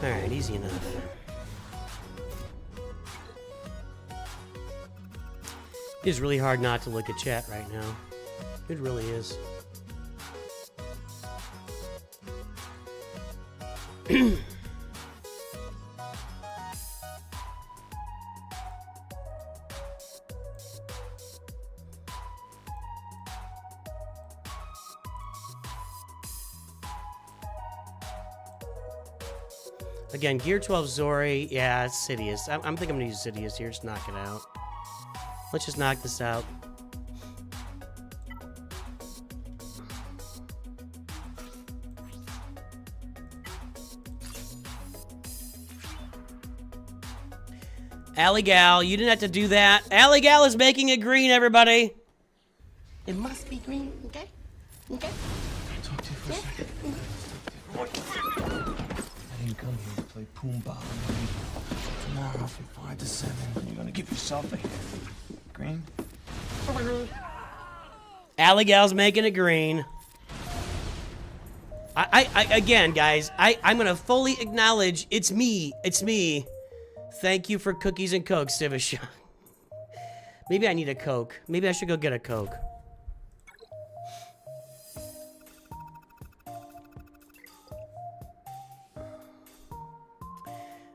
Alright, easy enough. It's really hard not to look at chat right now. It really is. Again, Gear 12 Zori. Yeah, it's Sidious. I'm thinking I'm gonna use Sidious here. Just knock it out. Let's just knock this out. Alley Gal, you didn't have to do that. Alley Gal is making it green, everybody. It must be green, okay? Okay? I'll talk to you for a second. I didn't come here to play Pumbaa. Tomorrow from 5 to 7, you're gonna give yourself a hit. Green? Alley Gal's making it green. Again, guys, I'm gonna fully acknowledge it's me. It's me. Thank you for cookies and Coke, Civisha. Maybe I need a Coke. Maybe I should go get a Coke.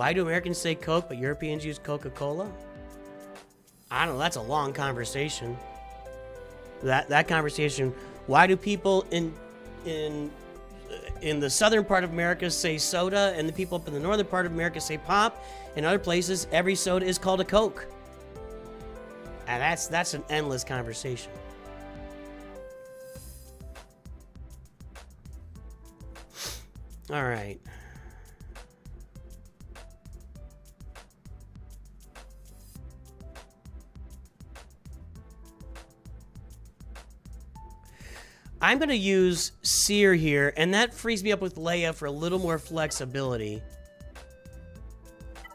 Why do Americans say Coke, but Europeans use Coca-Cola? I don't know. That's a long conversation. That conversation. Why do people in the southern part of America say soda, and the people up in the northern part of America say pop? In other places, every soda is called a Coke. And that's an endless conversation. All right. I'm going to use Sear here, and that frees me up with Leia for a little more flexibility.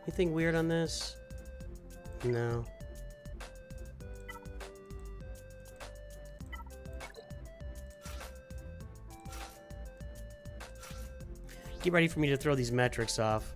Anything weird on this? No. Get ready for me to throw these metrics off.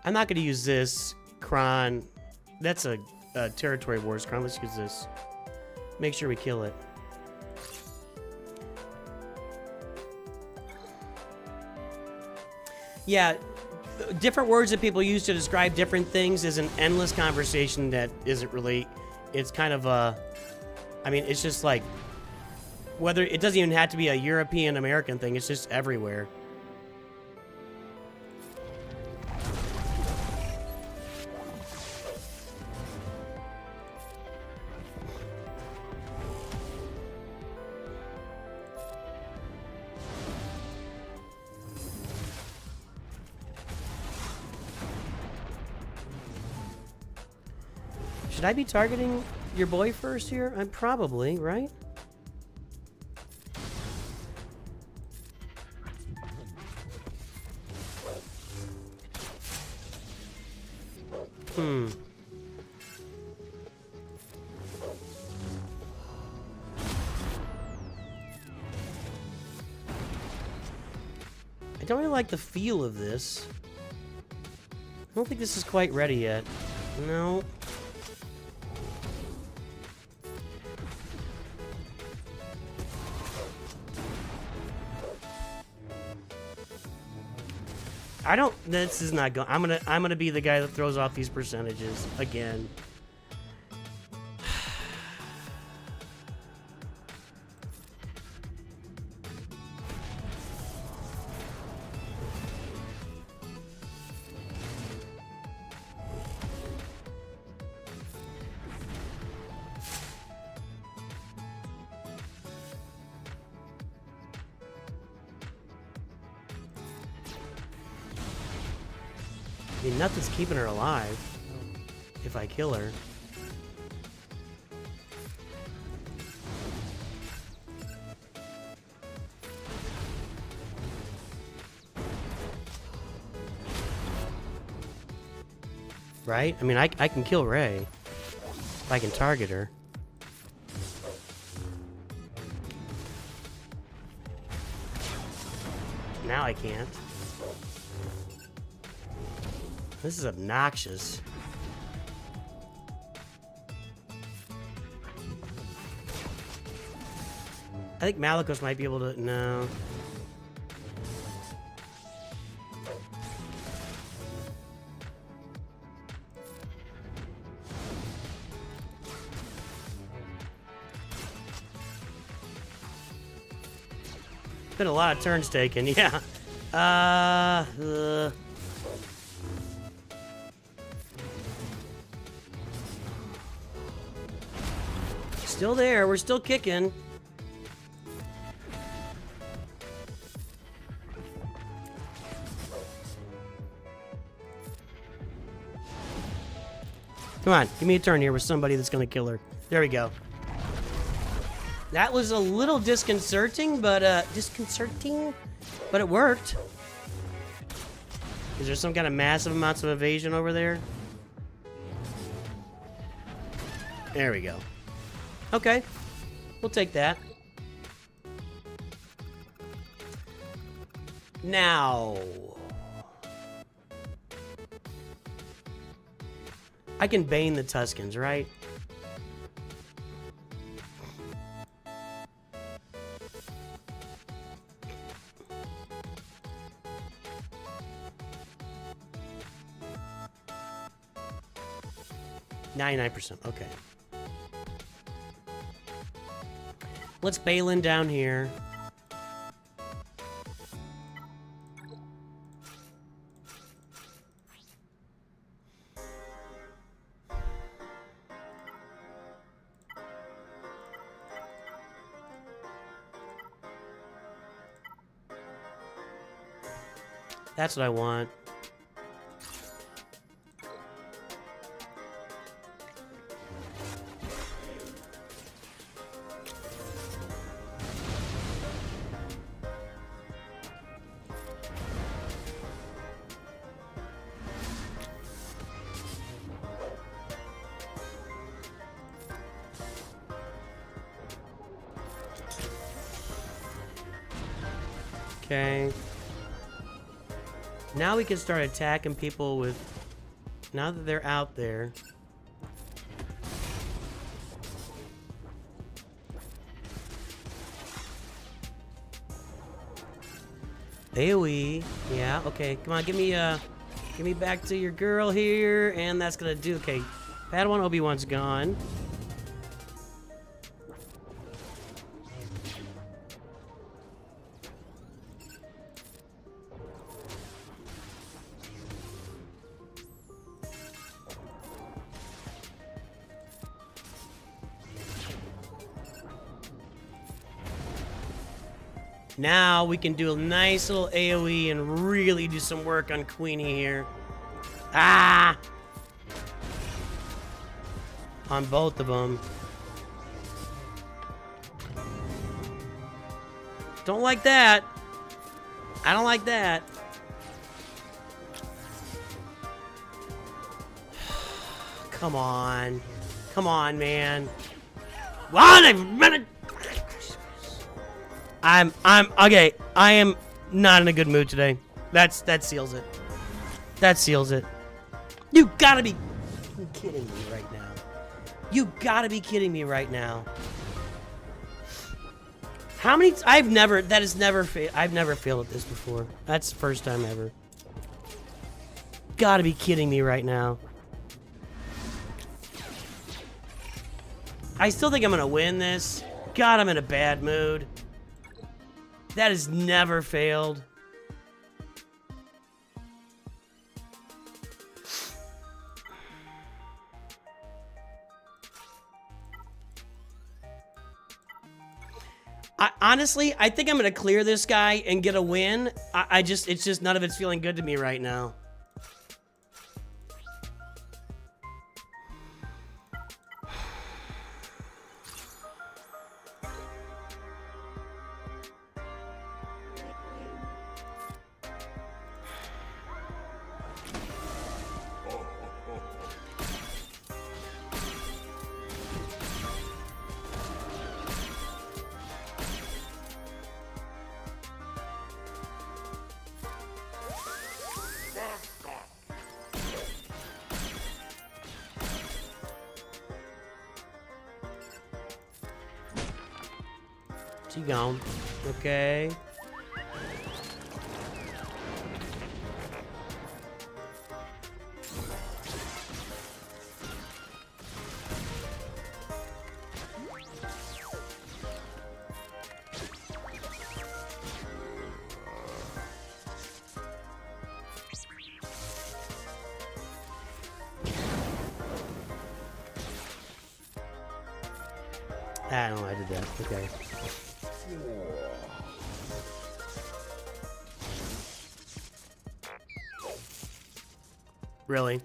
I'm not going to use this Kron. That's a Territory Wars Kron. Let's use this. Make sure we kill it. Yeah, different words that people use to describe different things is an endless conversation that isn't really, it's kind of a, I mean, it's just like, whether, it doesn't even have to be a European American thing, it's just everywhere. Should I be targeting your boy first here? I'm probably, right? I don't really like the feel of this. I don't think this is quite ready yet. No. I don't. This is not going. I'm gonna be the guy that throws off these percentages again. I mean, nothing's keeping her alive if I kill her. Right? I mean, I can kill Rey if I can target her. Now I can't. This is obnoxious. I think Malicos might be able to... No. Been a lot of turns taken, yeah. Still there. We're still kicking. Come on, give me a turn here with somebody that's gonna kill her. There we go. That was a little disconcerting, but it worked. Is there some kind of massive amounts of evasion over there? There we go. Okay, we'll take that. Now, I can bane the Tuscans, right? %. Okay. Let's Balin down here. That's what I want. Okay. Now we can start attacking people with... Now that they're out there. AoE. Yeah, okay. Come on, give me back to your girl here. And that's gonna do... Okay. Padawan Obi-Wan's gone. Now we can do a nice little AoE and really do some work on Queenie here. Ah! On both of them. Don't like that. I don't like that. Come on. Come on, man. I'm okay. I am not in a good mood today. That seals it. That seals it. You gotta be kidding me right now. You gotta be kidding me right now. How many? I've never failed at this before. That's the first time ever. Gotta be kidding me right now. I still think I'm gonna win this. God, I'm in a bad mood. That has never failed. Honestly, I think I'm gonna clear this guy and get a win. It's just none of it's feeling good to me right now. She gone. Okay. I don't know, I did that. Okay. Really?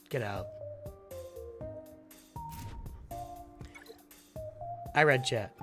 Get out. I read chat.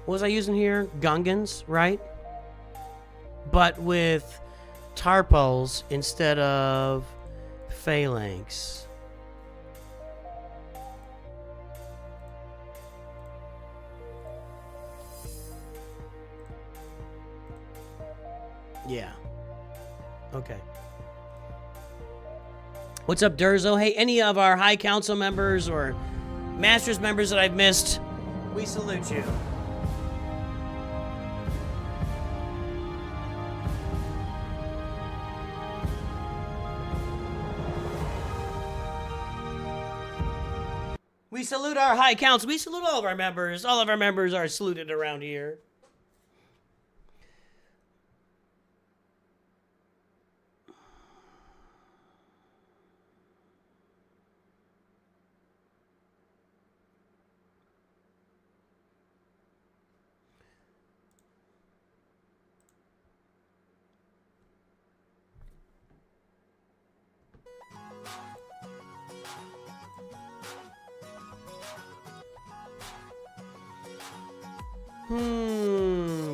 What was I using here? Gungans, right? But with Tarpals instead of Phalanx. Yeah. Okay. What's up, Durzo? Hey, any of our High Council members or Masters members that I've missed, we salute you. We salute our High Council. We salute all of our members. All of our members are saluted around here.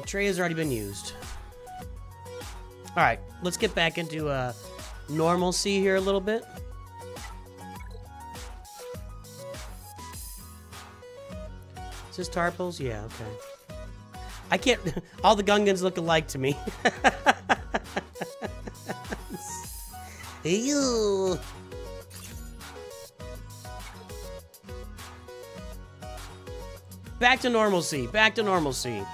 Tray has already been used. All right, let's get back into normalcy here a little bit. Is this Tarpals? Yeah, okay. I can't... All the Gungans look alike to me. Ew. Back to normalcy. Back to normalcy.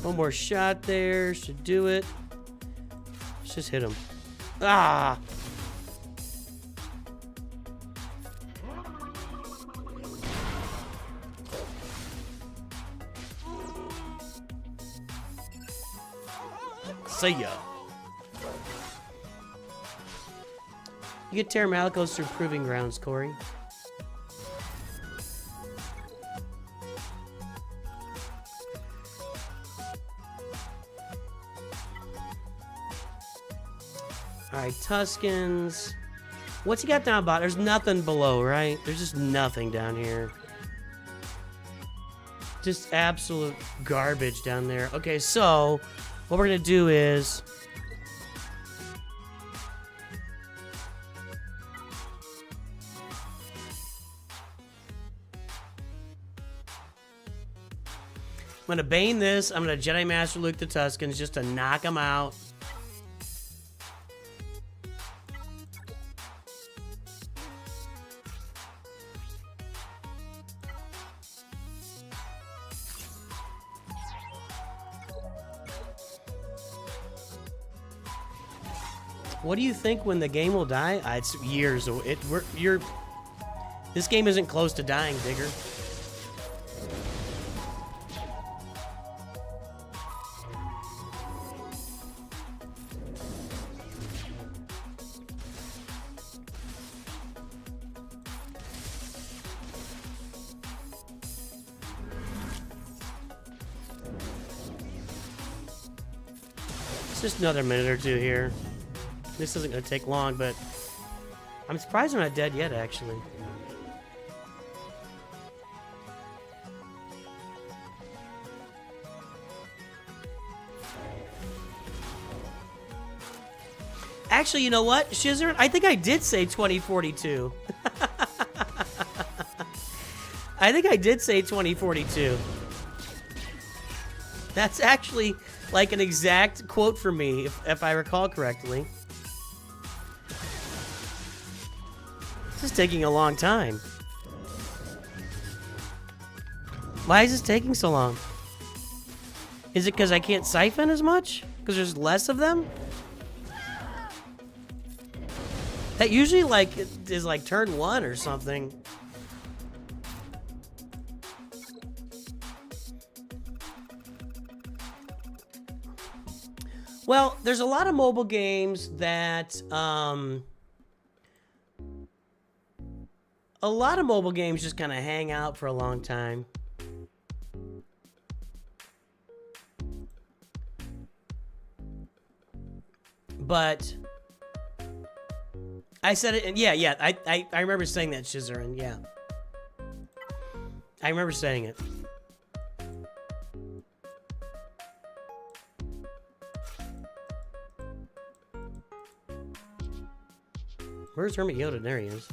One more shot there should do it. Let's just hit him. Ah! See ya. You get Terra Malicos through Proving Grounds, Corey. Alright, Tuscans. What's he got down bottom? There's nothing below, right? There's just nothing down here. Just absolute garbage down there. Okay, so what we're gonna do is I'm gonna Bane this. I'm gonna Jedi Master Luke the Tuscans just to knock them out. What do you think when the game will die? It's years. This game isn't close to dying, Digger. It's just another minute or two here. This isn't going to take long, but I'm surprised we're not dead yet, actually. Actually, you know what, Shizzer? I think I did say 2042. I think I did say 2042. That's actually like an exact quote from me, if I recall correctly. This is taking a long time. Why is this taking so long? Is it because I can't siphon as much? Because there's less of them? That usually like is like turn 1 or something. Well, there's a lot of mobile games that just kind of hang out for a long time. But I said it, and yeah, I remember saying that, Shizarin, yeah. I remember saying it. Where's Hermit Yoda? There he is.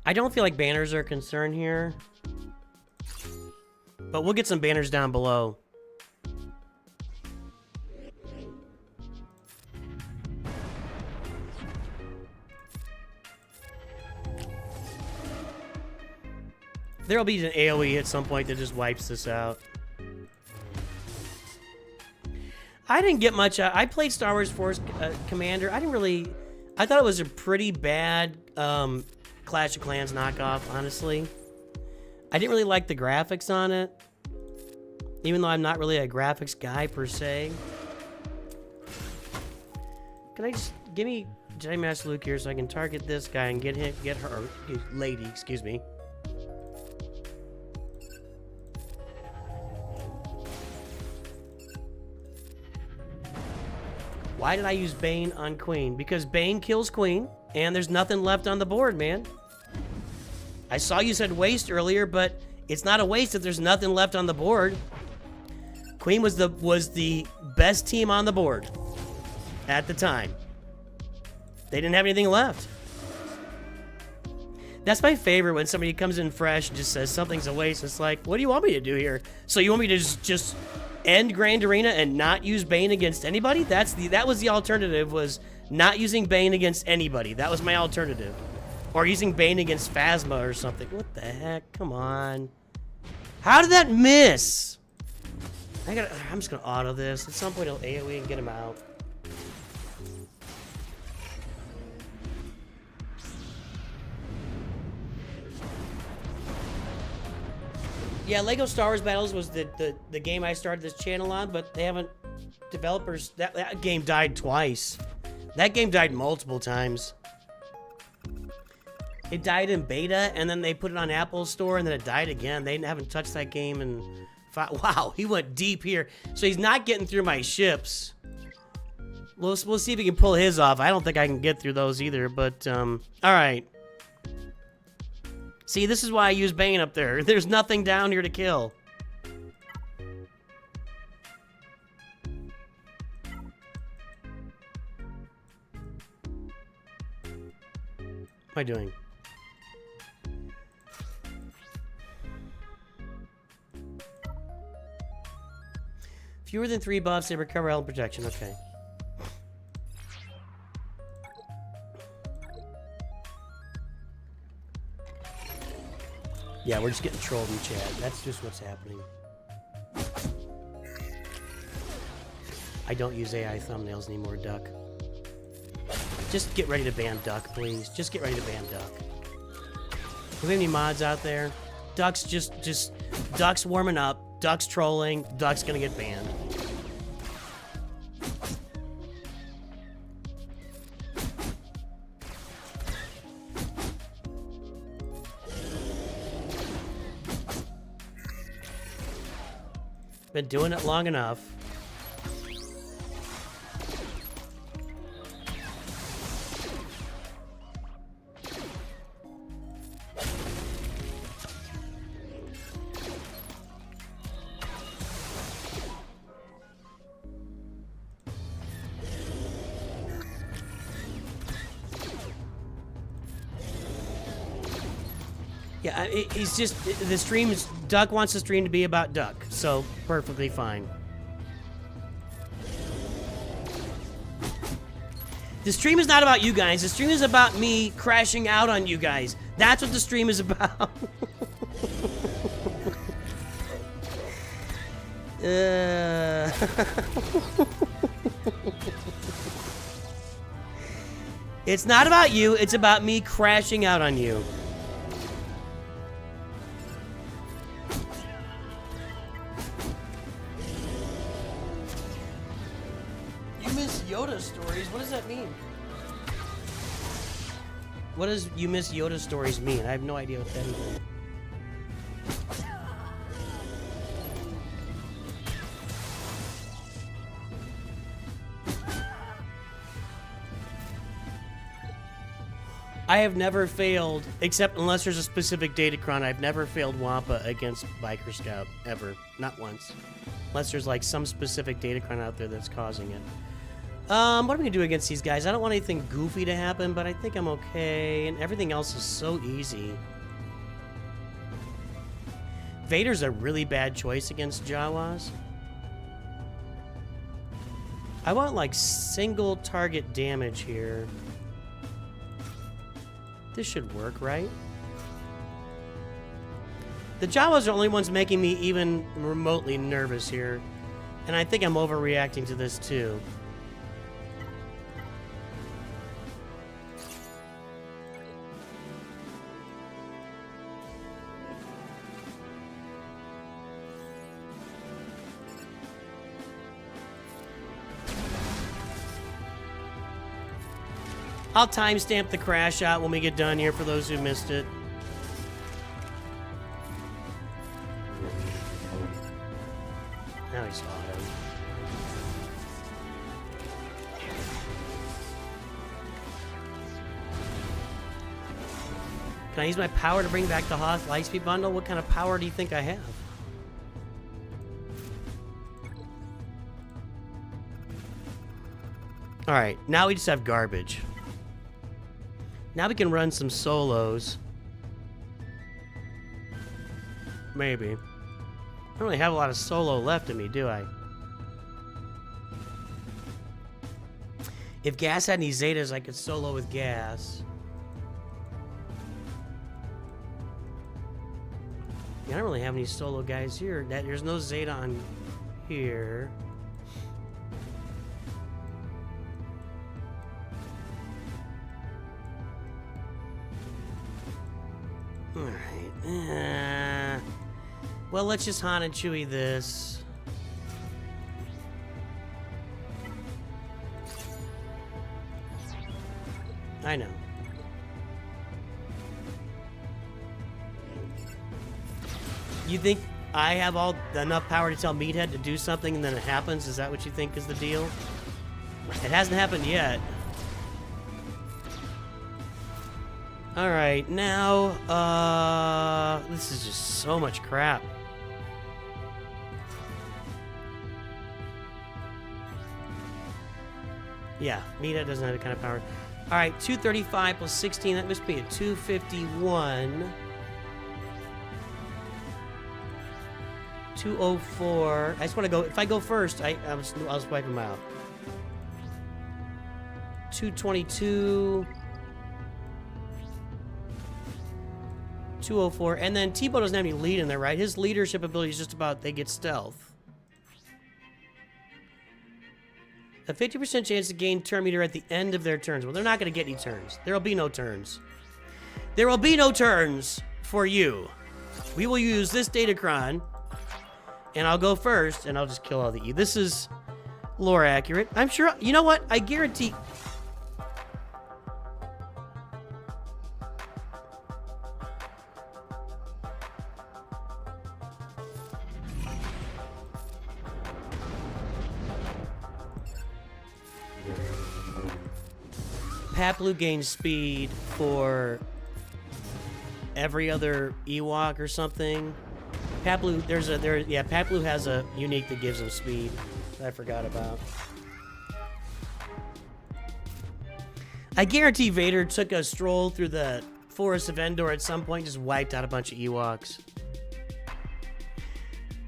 I don't feel like banners are a concern here. But we'll get some banners down below. There'll be an AoE at some point that just wipes this out. I didn't get much. I played Star Wars Force Commander. I thought it was a pretty bad Clash of Clans knockoff, honestly. I didn't really like the graphics on it. Even though I'm not really a graphics guy per se. Can I just give me Jedi Master Luke here so I can target this guy and get her lady, excuse me. Why did I use Bane on Queen? Because Bane kills Queen, and there's nothing left on the board, man. I saw you said waste earlier, but it's not a waste if there's nothing left on the board. Queen was the best team on the board at the time. They didn't have anything left. That's my favorite, when somebody comes in fresh and just says something's a waste. It's like, what do you want me to do here? So you want me to just end Grand Arena and not use Bane against anybody? That was the alternative, was not using Bane against anybody. That was my alternative. Or using Bane against Phasma or something. What the heck? Come on. How did that miss? I'm just gonna auto this. At some point, I'll AoE and get him out. Yeah, Lego Star Wars Battles was the game I started this channel on, but they haven't... Developers... That game died twice. That game died multiple times. It died in beta, and then they put it on Apple's store, and then it died again. They haven't touched that game in... Wow, he went deep here. So he's not getting through my ships. We'll see if he can pull his off. I don't think I can get through those either, but... Alright. See, this is why I use Bane up there. There's nothing down here to kill. What am I doing? Fewer than 3 buffs, they recover health protection. Okay. Yeah, we're just getting trolled in chat. That's just what's happening. I don't use AI thumbnails anymore, Duck. Just get ready to ban Duck, please. Just get ready to ban Duck. Do we have any mods out there? Duck's just Duck's warming up. Duck's trolling. Duck's gonna get banned. Been doing it long enough. Yeah, he's just, the stream is, Duck wants the stream to be about Duck, so perfectly fine. The stream is not about you guys, the stream is about me crashing out on you guys. That's what the stream is about. It's not about you, it's about me crashing out on you. You miss Yoda stories? What does that mean? What does you miss Yoda stories mean? I have no idea what that means. I have never failed, except unless there's a specific Datacron, I've never failed Wampa against Biker Scout, ever. Not once. Unless there's like some specific Datacron out there that's causing it. What am I gonna do against these guys? I don't want anything goofy to happen, but I think I'm okay, and everything else is so easy. Vader's a really bad choice against Jawas. I want like single target damage here. This should work, right? The Jawas are the only ones making me even remotely nervous here. And I think I'm overreacting to this too. I'll timestamp the crash out when we get done here for those who missed it. Now he saw him. Can I use my power to bring back the Hoth Lightspeed bundle? What kind of power do you think I have? Alright, now we just have garbage. Now we can run some solos. Maybe. I don't really have a lot of solo left in me, do I? If Gas had any Zetas, I could solo with Gas. Yeah, I don't really have any solo guys here. There's no Zeta on here. Alright. Well, let's just Han and Chewie this. I know. You think I have enough power to tell Meathead to do something and then it happens? Is that what you think is the deal? It hasn't happened yet. Alright, now, this is just so much crap. Yeah, Meathead doesn't have the kind of power. Alright, 235 plus 16, that must be a 251. 204. I just want to go, if I go first, I'll just wipe him out. 222. 204, and then T-Bow doesn't have any lead in there, right? His leadership ability is just about they get stealth. A 50% chance to gain turn meter at the end of their turns. Well, they're not going to get any turns. There will be no turns. There will be no turns for you. We will use this Datacron, and I'll go first, and I'll just kill all the E. This is lore accurate. I'm sure, you know what? I guarantee... Paploo gains speed for every other Ewok or something. Paploo, Paploo has a unique that gives him speed that I forgot about. I guarantee Vader took a stroll through the Forest of Endor at some point, just wiped out a bunch of Ewoks.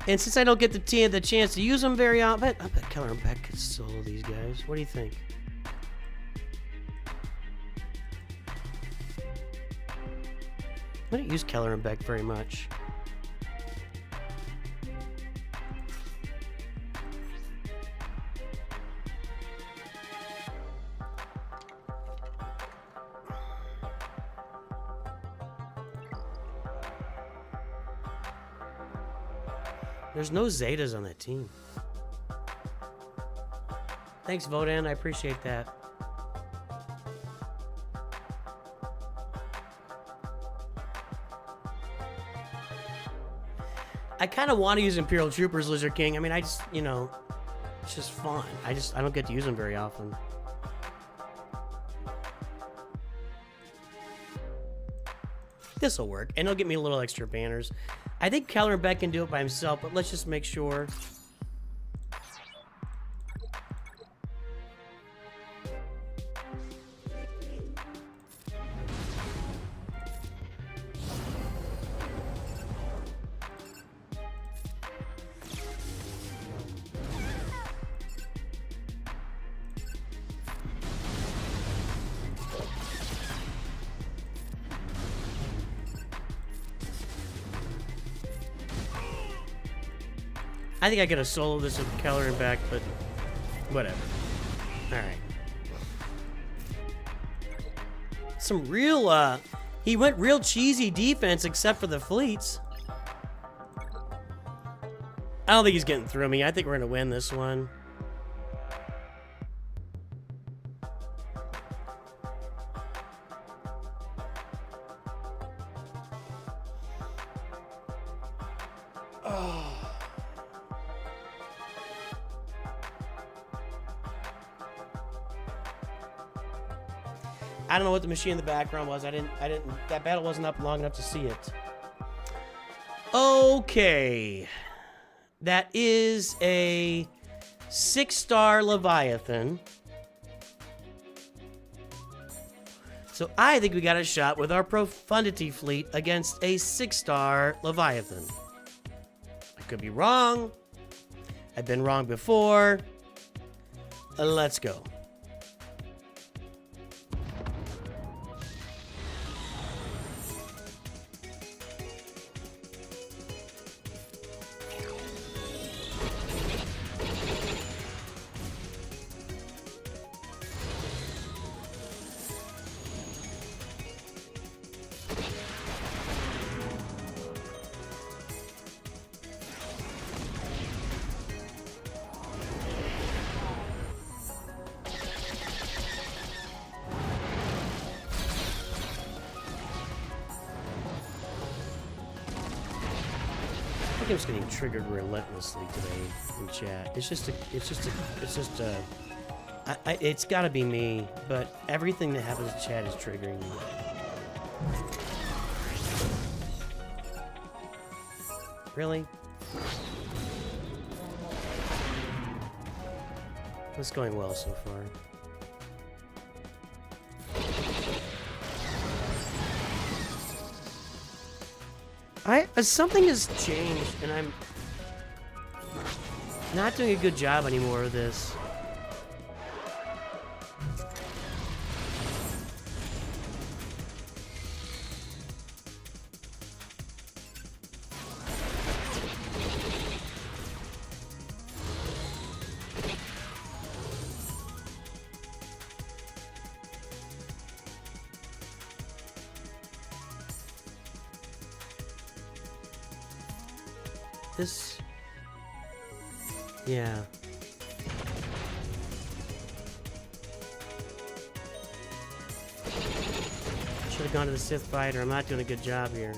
And since I don't get the chance to use them very often, I bet Keller and Beck could solo these guys. What do you think? I don't use Keller and Beck very much. There's no Zetas on that team. Thanks, Vodan. I appreciate that. I kind of want to use Imperial Troopers, Lizard King. I mean, I just, you know, it's just fun. I don't get to use them very often. This'll work, and it'll get me a little extra banners. I think Keller and Beck can do it by himself, but let's just make sure. I think I could have soloed this with Keller and Beck, but whatever. Alright. Some real, he went real cheesy defense except for the fleets. I don't think he's getting through me. I think we're going to win this one. I don't know what the machine in the background was. That battle wasn't up long enough to see it. Okay. That is a 6-star Leviathan. So I think we got a shot with our Profundity fleet against a 6-star Leviathan. I could be wrong. I've been wrong before. Let's go. I'm just getting triggered relentlessly today in chat. It's gotta be me, but everything that happens in chat is triggering me. Really? It's going well so far. Something has changed, and I'm not doing a good job anymore of this. This, yeah. Should have gone to the Sith fighter. I'm not doing a good job here.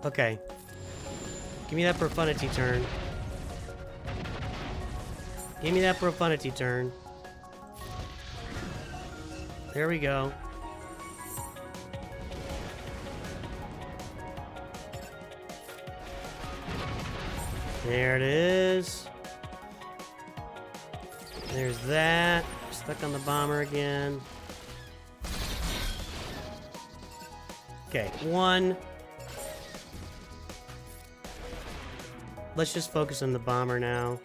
Okay. Give me that Profundity turn. Give me that Profundity turn. There we go. There it is. There's that. Stuck on the bomber again. Okay, 1. Let's just focus on the bomber now.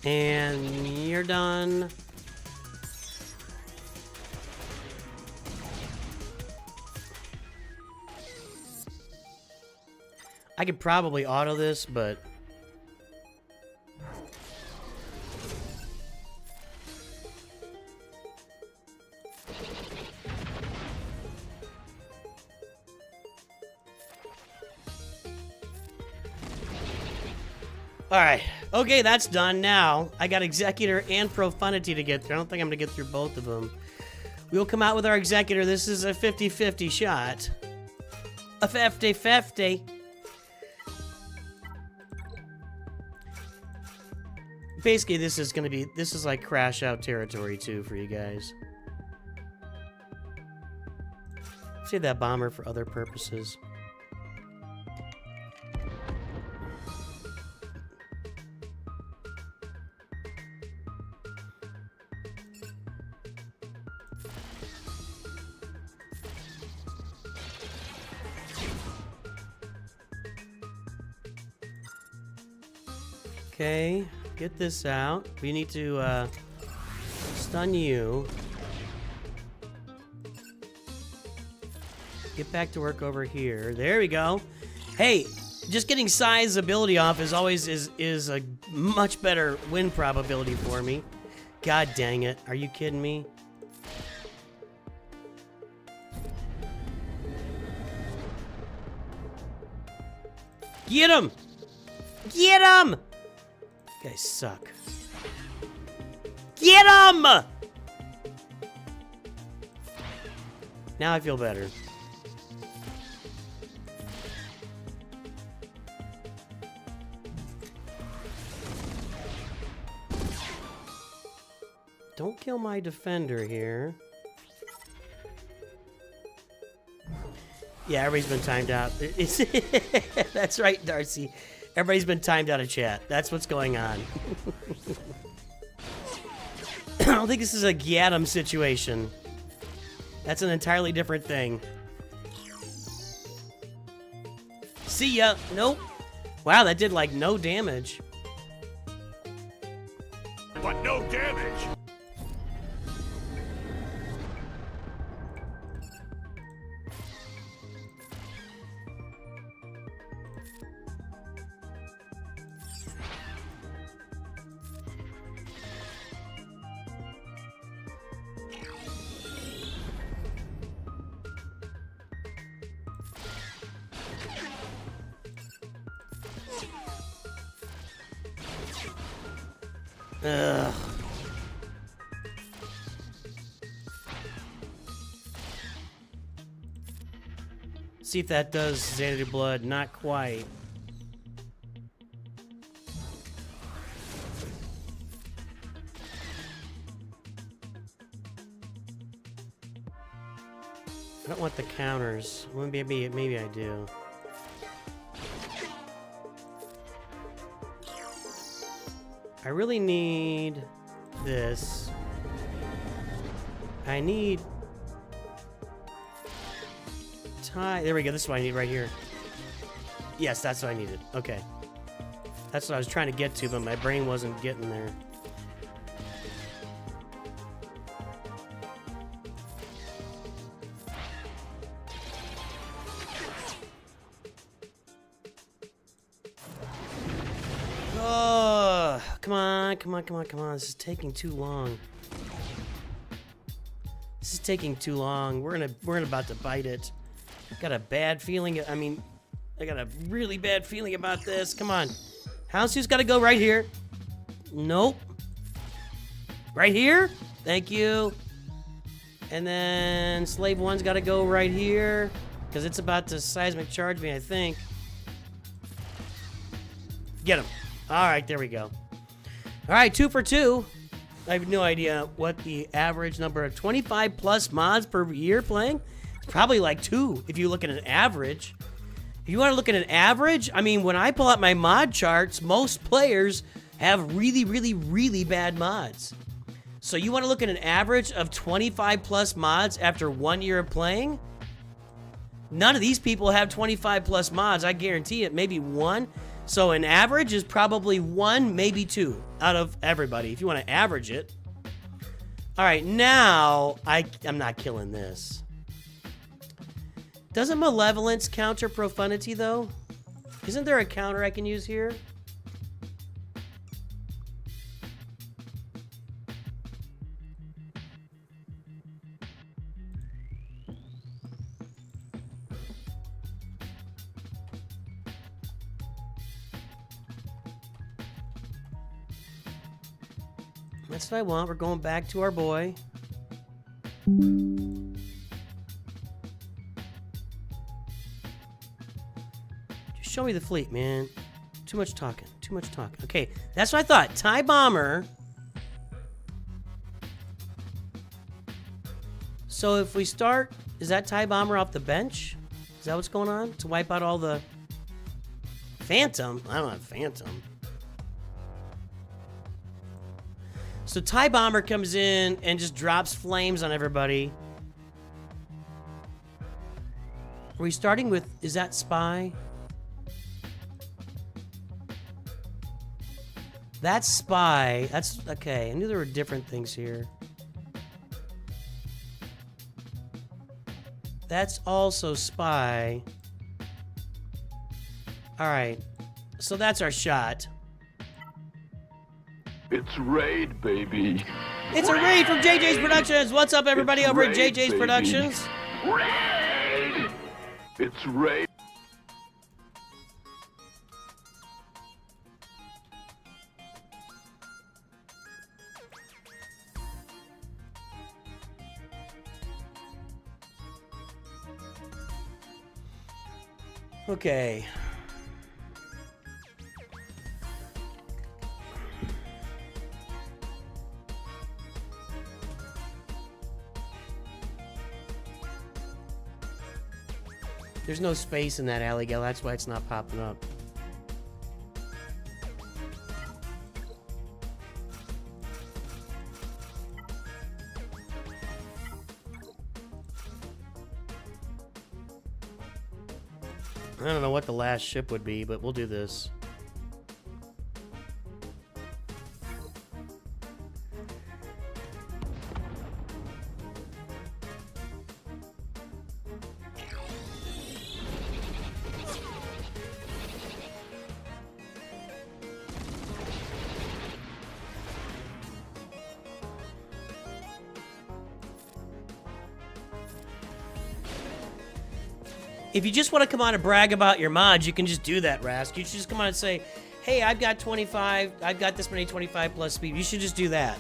And you're done. I could probably auto this, but... Alright. Okay, that's done now. I got Executor and Profundity to get through. I don't think I'm going to get through both of them. We'll come out with our Executor. This is a 50-50 shot. A 50-50. Basically, this is going to be... This is like crash out territory, too, for you guys. Save that bomber for other purposes. Okay, get this out. We need to stun you. Get back to work over here. There we go. Hey, just getting Sai's ability off is always is a much better win probability for me. God dang it. Are you kidding me? Get him! Get him! You guys suck. Get him! Now I feel better. Don't kill my defender here. Yeah, everybody's been timed out. That's right, Darcy. Everybody's been timed out of chat. That's what's going on. I don't think this is a Gyadam situation. That's an entirely different thing. See ya. Nope. Wow, that did like no damage. But no damage. Ugh. See if that does Xanadu Blood. Not quite. I don't want the counters. Well, maybe I do. I really need this. I need tie. There we go. This is what I need right here. Yes, that's what I needed. Okay. That's what I was trying to get to, but my brain wasn't getting there. Oh, come on, come on, come on, come on. This is taking too long. This is taking too long. We're about to bite it. Got a bad feeling. I mean, I got a really bad feeling about this. Come on. Houndstooth's got to go right here. Nope. Right here? Thank you. And then Slave 1's got to go right here. Because it's about to seismic charge me, I think. Get him. All right, there we go. All right, 2 for 2. I have no idea what the average number of 25 plus mods per year playing. It's probably like 2 if you look at an average. If you want to look at an average, I mean, when I pull out my mod charts, most players have really, really, really bad mods. So you want to look at an average of 25 plus mods after 1 year of playing? None of these people have 25 plus mods, I guarantee it. Maybe 1. So an average is probably 1, maybe 2 out of everybody, if you want to average it. All right, now I'm not killing this. Doesn't malevolence counter profundity, though? Isn't there a counter I can use here? That's what I want. We're going back to our boy. Just show me the fleet, man. Too much talking. Too much talking. Okay, that's what I thought. TIE Bomber. So if we start... Is that TIE Bomber off the bench? Is that what's going on? To wipe out all the... Phantom? I don't have Phantom. So TIE Bomber comes in and just drops flames on everybody. Are we starting with... Is that Spy? That's Spy. That's... Okay, I knew there were different things here. That's also Spy. Alright. So that's our shot. It's raid, baby. It's a raid from JJ's Productions. What's up, everybody, It's over at raid, JJ's baby. Productions? Raid! It's raid. Okay. There's no space in that alley, gal. That's why it's not popping up. I don't know what the last ship would be, but we'll do this. If you just want to come on and brag about your mods, you can just do that, Rask. You should just come on and say, hey, I've got 25, I've got this many 25 plus speed. You should just do that.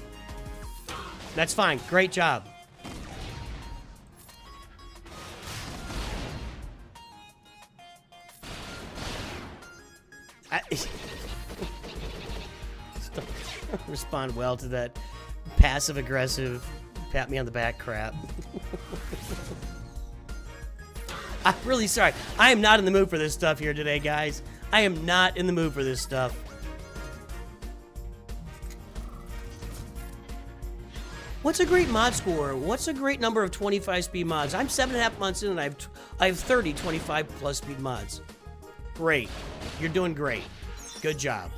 That's fine. Great job. Respond well to that passive-aggressive, pat me on the back crap. I'm really sorry. I am not in the mood for this stuff here today, guys. I am not in the mood for this stuff. What's a great mod score? What's a great number of 25 speed mods? I'm 7.5 months in and I have 30 25 plus speed mods. Great. You're doing great. Good job.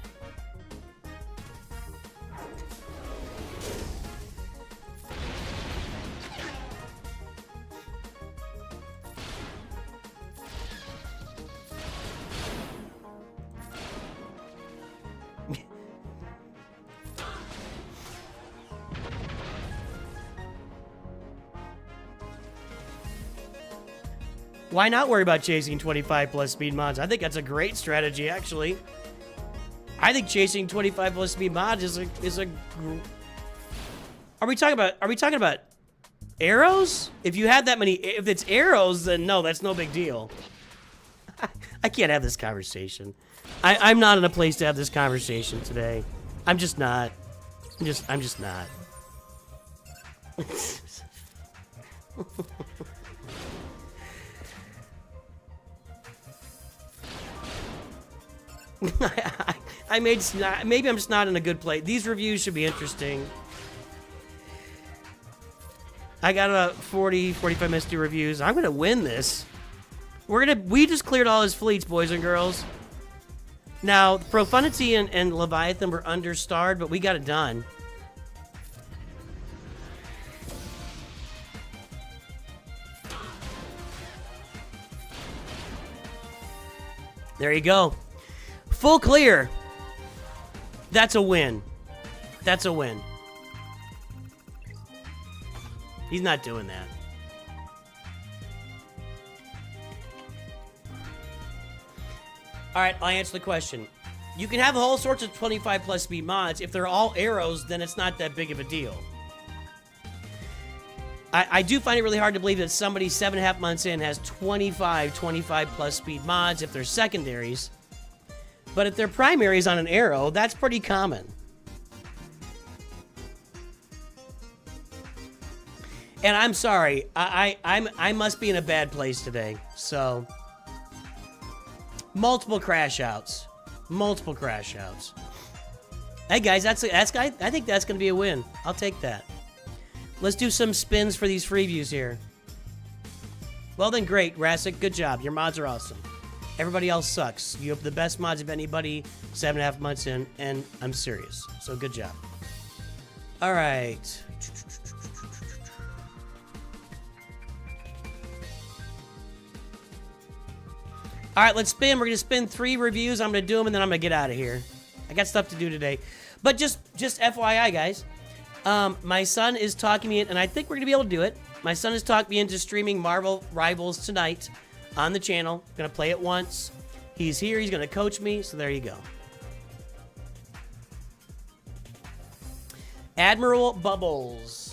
Why not worry about chasing 25 plus speed mods? I think that's a great strategy, actually. I think chasing 25 plus speed mods is a. Are we talking about arrows? If you had that many, if it's arrows, then no, that's no big deal. I can't have this conversation. I'm not in a place to have this conversation today. I'm just not. I'm just not. Maybe I'm just not in a good place. These reviews should be interesting. I got about 45 minutes to do reviews. I'm gonna win this. We just cleared all his fleets, boys and girls. Now, Profundity and Leviathan were understarred, but we got it done. There you go. Full clear. That's a win. That's a win. He's not doing that. All right, I'll answer the question. You can have all sorts of 25 plus speed mods. If they're all arrows, then it's not that big of a deal. I do find it really hard to believe that somebody 7.5 months in has 25 plus speed mods if they're secondaries. But if they're primaries on an arrow, that's pretty common. And I'm sorry, I must be in a bad place today. So, multiple crash outs. Multiple crash outs. Hey guys, I think that's gonna be a win. I'll take that. Let's do some spins for these freeviews here. Well then, great, Rassic, good job. Your mods are awesome. Everybody else sucks. You have the best mods of anybody 7.5 months in, and I'm serious. So good job. All right. All right, let's spin. We're going to spin 3 reviews. I'm going to do them, and then I'm going to get out of here. I got stuff to do today. But just FYI, guys. My son is talking me in, and I think we're going to be able to do it. My son has talked me into streaming Marvel Rivals tonight on the channel. Going to play it once. He's here. He's going to coach me, so there you go. Admiral Bubbles.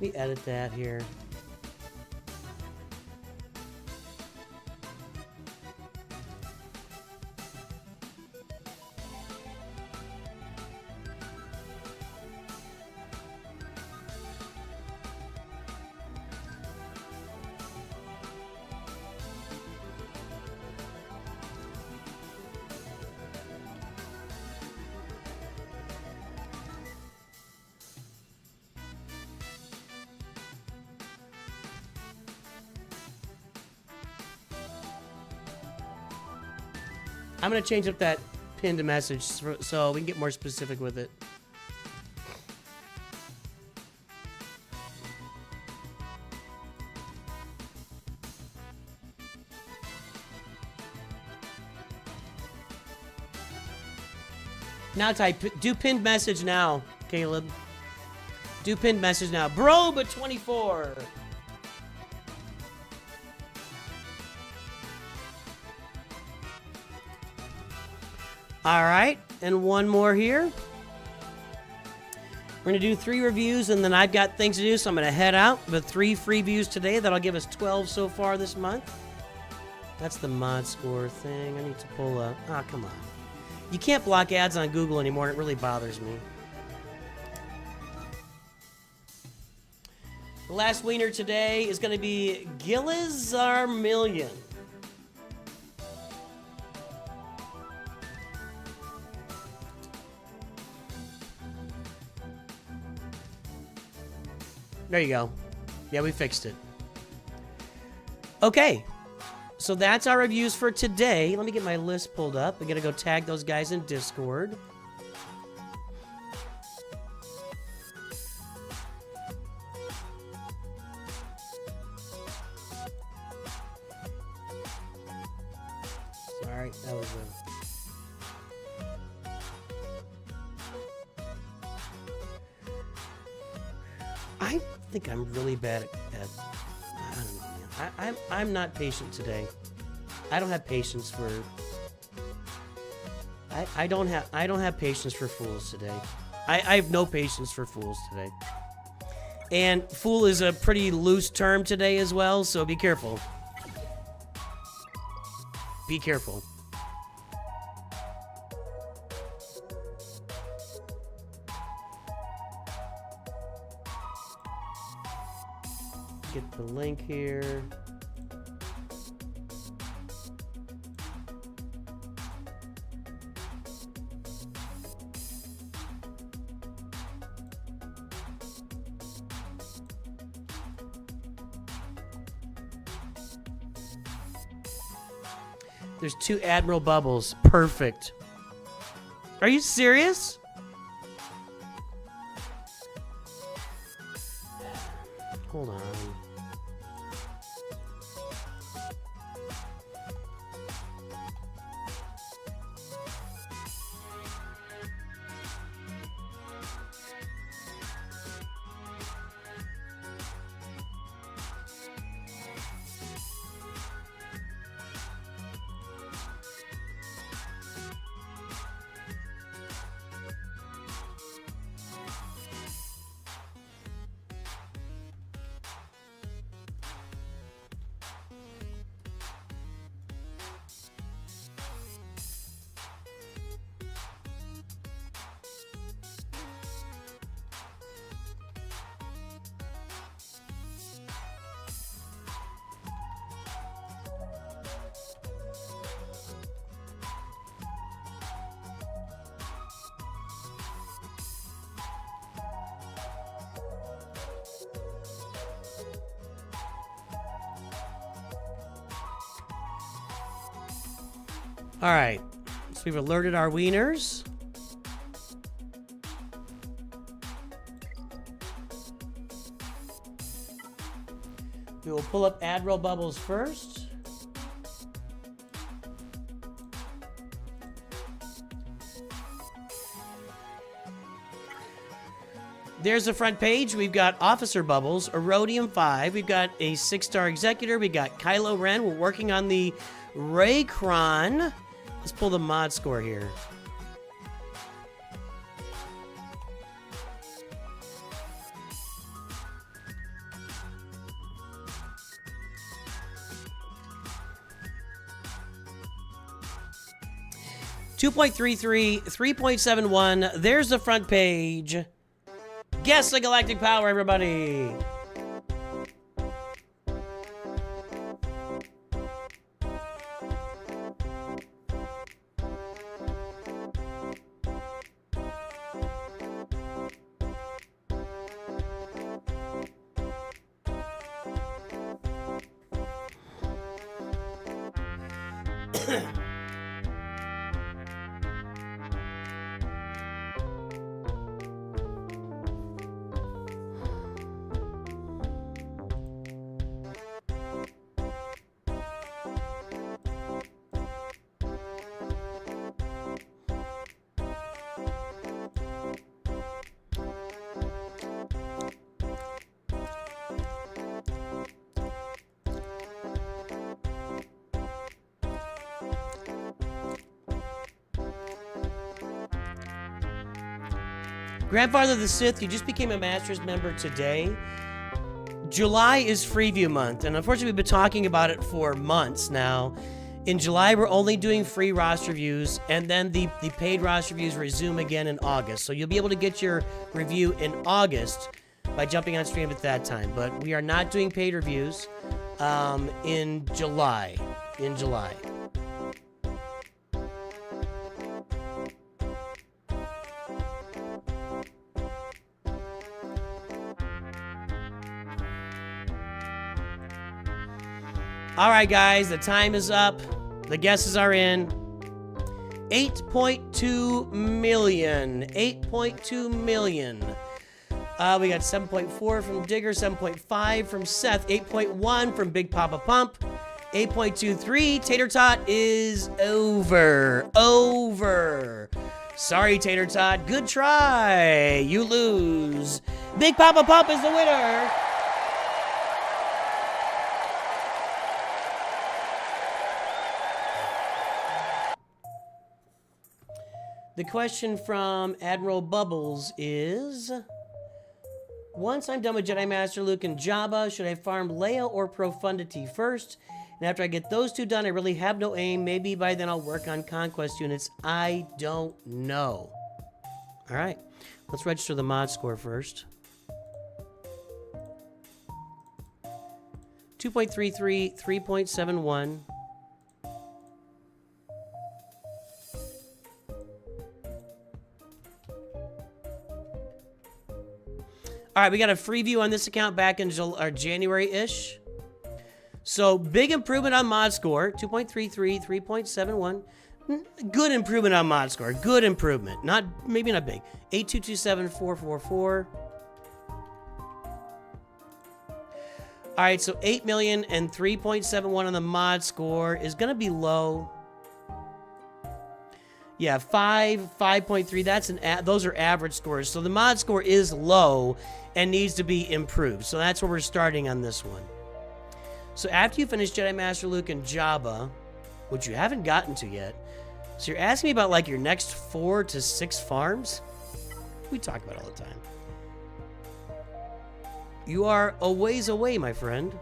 Let me edit that here. I'm going to change up that pinned message so we can get more specific with it. Now type, do pinned message now, Caleb. Do pinned message now. Bro, but 24. All right, and one more here. We're going to do 3 reviews, and then I've got things to do, so I'm going to head out. But 3 free views today. That'll give us 12 so far this month. That's the mod score thing. I need to pull up. Oh, come on. You can't block ads on Google anymore, and it really bothers me. The last wiener today is going to be Gilizarmillion. There you go. Yeah, we fixed it. Okay. So that's our reviews for today. Let me get my list pulled up. We gotta go tag those guys in Discord. Sorry, that was I think I'm really bad at I don't know, man. I'm not patient today. I don't have patience for. I don't have patience for fools today. I have no patience for fools today. And fool is a pretty loose term today as well, so be careful. Be careful. Get the link here. There's 2 Admiral Bubbles. Perfect. Are you serious? Hold on. All right, so we've alerted our wieners. We will pull up Admiral Bubbles first. There's the front page. We've got Officer Bubbles, Erodium 5. We've got a 6-star Executor. We got Kylo Ren. We're working on the Raycron. Let's pull the mod score here. .33, 3.71. There's the front page. Guess the galactic power, everybody. Grandfather of the Sith, you just became a Masters member today. July is Freeview month, and unfortunately we've been talking about it for months now. In July, we're only doing free roster reviews, and then the paid roster reviews resume again in August. So you'll be able to get your review in August by jumping on stream at that time. But we are not doing paid reviews in July. All right, guys, the time is up. The guesses are in. 8.2 million. 8.2 million. We got 7.4 from Digger, 7.5 from Seth, 8.1 from Big Papa Pump, 8.23. Tater Tot is over. Sorry, Tater Tot. Good try. You lose. Big Papa Pump is the winner. The question from Admiral Bubbles is... Once I'm done with Jedi Master Luke and Jabba, should I farm Leia or Profundity first? And after I get those two done, I really have no aim. Maybe by then I'll work on Conquest units. I don't know. All right. Let's register the mod score first. 2.33, 3.71. All right, we got a free view on this account back in January-ish. So, big improvement on mod score. 2.33, 3.71. Good improvement on mod score. Good improvement. Maybe not big. 8227444. All right, so 8 million and 3.71 on the mod score is going to be low. Yeah, 5.3. Those are average scores. So the mod score is low and needs to be improved. So that's where we're starting on this one. So after you finish Jedi Master Luke and Jabba, which you haven't gotten to yet, so you're asking me about like your next 4 to 6 farms? We talk about it all the time. You are a ways away, my friend.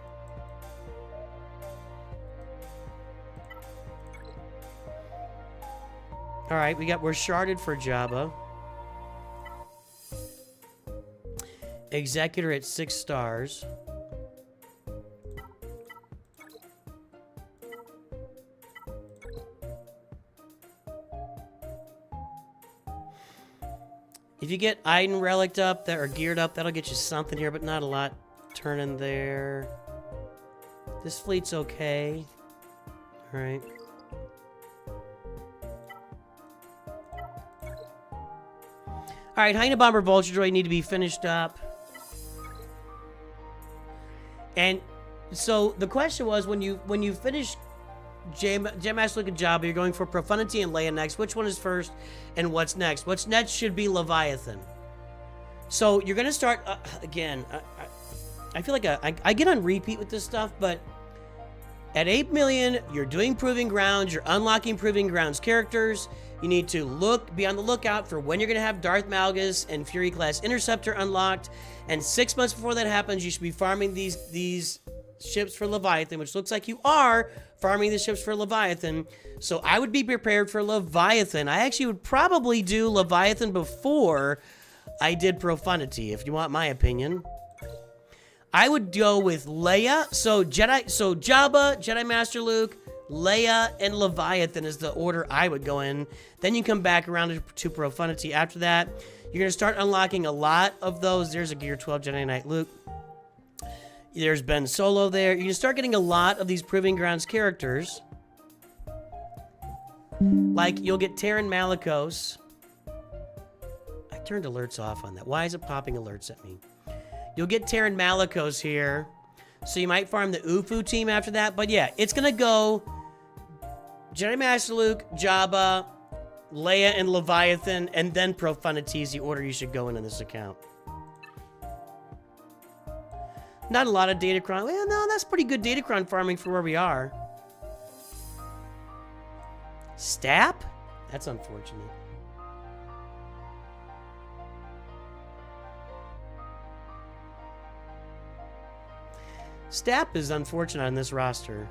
All right, we're sharded for Jabba. Executor at 6 stars. If you get Iden Relic up that are geared up, that'll get you something here, but not a lot turning there. This fleet's okay. All right. All right, Hyena Bomber Vulture Droid need to be finished up. And so the question was, when you finish Jedi Master Luke and Jabba, you're going for Profundity and Leia next. Which one is first and what's next? What's next should be Leviathan. So you're going to start, again, I feel like I get on repeat with this stuff, but at 8 million, you're doing Proving Grounds, you're unlocking Proving Grounds characters. You need to be on the lookout for when you're going to have Darth Malgus and Fury Class Interceptor unlocked. And 6 months before that happens, you should be farming these ships for Leviathan, which looks like you are farming the ships for Leviathan. So I would be prepared for Leviathan. I actually would probably do Leviathan before I did Profundity, if you want my opinion. I would go with Leia. So Jabba, Jedi Master Luke, Leia, and Leviathan is the order I would go in. Then you come back around to Profundity. After that, you're going to start unlocking a lot of those. There's a Gear 12 Jedi Knight Luke. There's Ben Solo there. You can start getting a lot of these Proving Grounds characters. Like, you'll get Terran Malicos. I turned alerts off on that. Why is it popping alerts at me? You'll get Terran Malicos here. So you might farm the Ufu team after that. But yeah, it's going to go Jedi Master Luke, Jabba, Leia, and Leviathan, and then Profundity is the order you should go in this account. Not a lot of Datacron. Well, no, that's pretty good Datacron farming for where we are. Stap? That's unfortunate. Stap is unfortunate on this roster.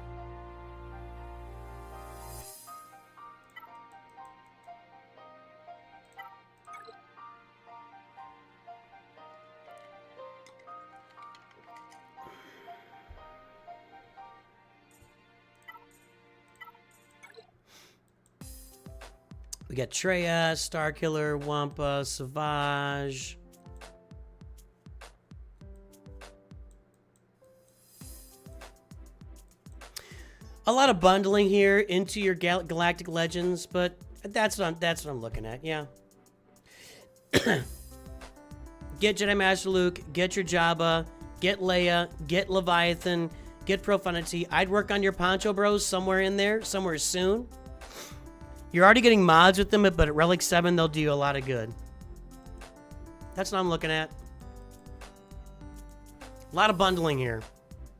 We got Treya, Starkiller, Wampa, Savage. A lot of bundling here into your Galactic Legends, but that's what I'm looking at. Yeah. Get Jedi Master Luke, get your Jabba, get Leia, get Leviathan, get Profundity. I'd work on your Poncho Bros somewhere in there, somewhere soon. You're already getting mods with them, but at Relic 7, they'll do you a lot of good. That's what I'm looking at. A lot of bundling here.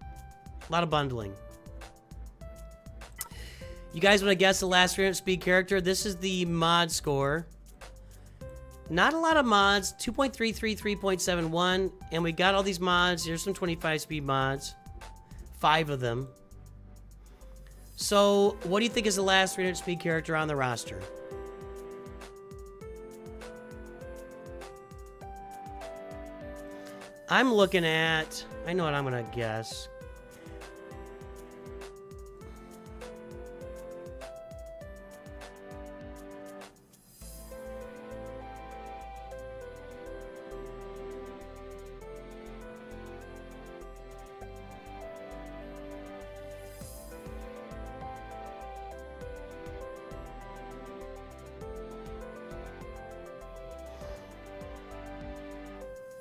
A lot of bundling. You guys want to guess the last 300 speed character? This is the mod score. Not a lot of mods. 2.33, 3.71, and we got all these mods. Here's some 25 speed mods. 5 of them. So, what do you think is the last 300 speed character on the roster? I'm looking at... I know what I'm gonna guess.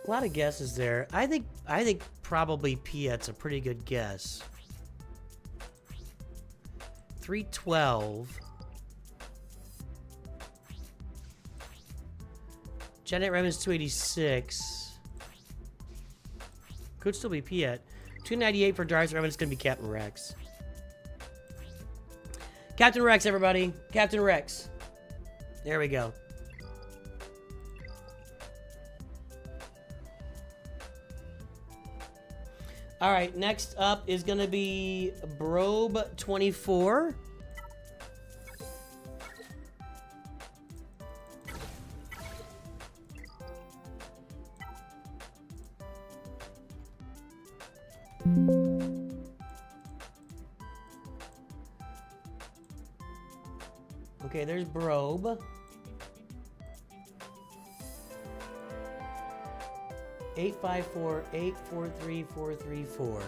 A lot of guesses there. I think probably Piet's a pretty good guess. 312. Janet Revan's 286. Could still be Piet. 298 for Darth Revan. It's gonna be Captain Rex. Captain Rex, everybody. Captain Rex. There we go. All right, next up is going to be Brobe 24. Okay, there's Brobe. 854-843-434.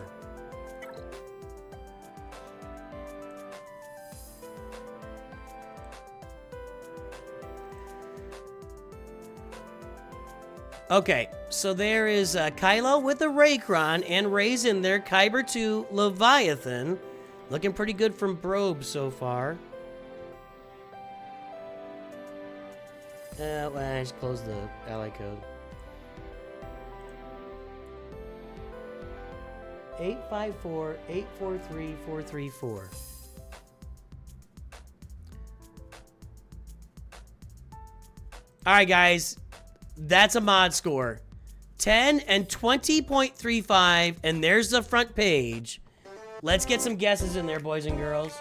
Okay, so there is Kylo with the Raycron and Ray's in there. Kyber 2, Leviathan. Looking pretty good from Brobe so far. Well, I just closed the ally code. 854-843-434. Alright, guys. That's a mod score. 10 and 20.35, and there's the front page. Let's get some guesses in there, boys and girls.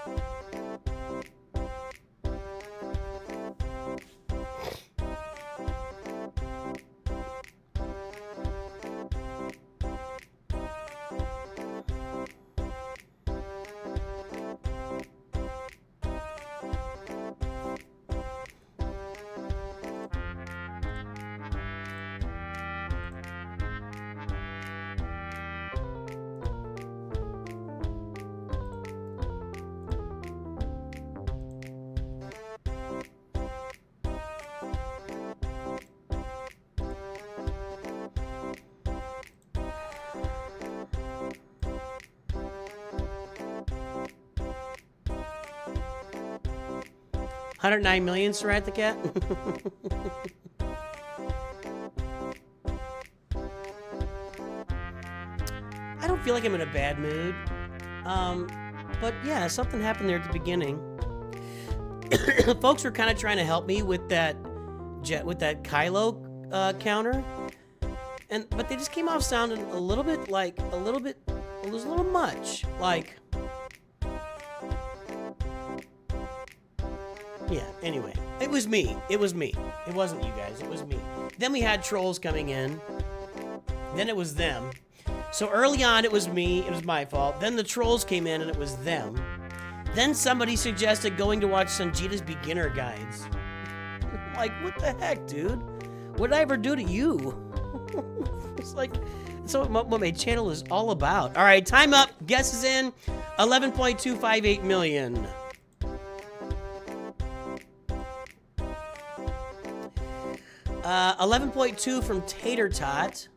$109 million, Sarat the Cat. I don't feel like I'm in a bad mood. But yeah, something happened there at the beginning. Folks were kind of trying to help me with that Kylo counter, but they just came off sounding a little bit. It was a little much. Like, yeah. Anyway, it was me. It was me. It wasn't you guys. It was me. Then we had trolls coming in. Then it was them. So early on, it was me. It was my fault. Then the trolls came in, and it was them. Then somebody suggested going to watch Sanjita's beginner guides. Like, what the heck, dude? What did I ever do to you? It's like, that's what my channel is all about. All right, time up. Guesses in. 11.258 million. Uh, 11.2 from Tater Tot.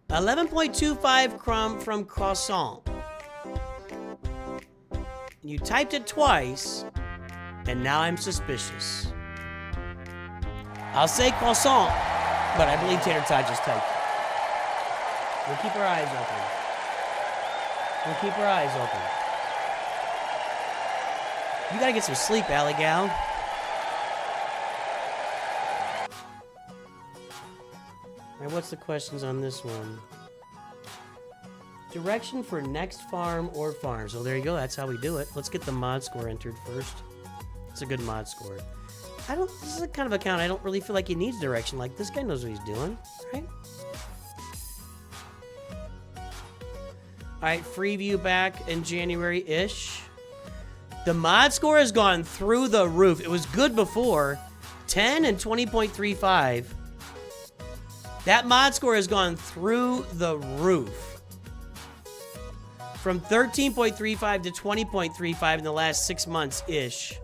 11.25 from Croissant. You typed it twice, and now I'm suspicious. I'll say Croissant, but I believe Tater Tot just typed it. We'll keep our eyes open. We'll keep our eyes open. You gotta get some sleep, Alley Gal. Alright, what's the questions on this one? Direction for next farm or farm. So there you go. That's how we do it. Let's get the mod score entered first. It's a good mod score. This is a kind of account I don't really feel like he needs direction. Like, this guy knows what he's doing, right? Alright, Freeview back in January-ish. The mod score has gone through the roof. It was good before. 10 and 20.35. That mod score has gone through the roof. From 13.35 to 20.35 in the last 6 months-ish.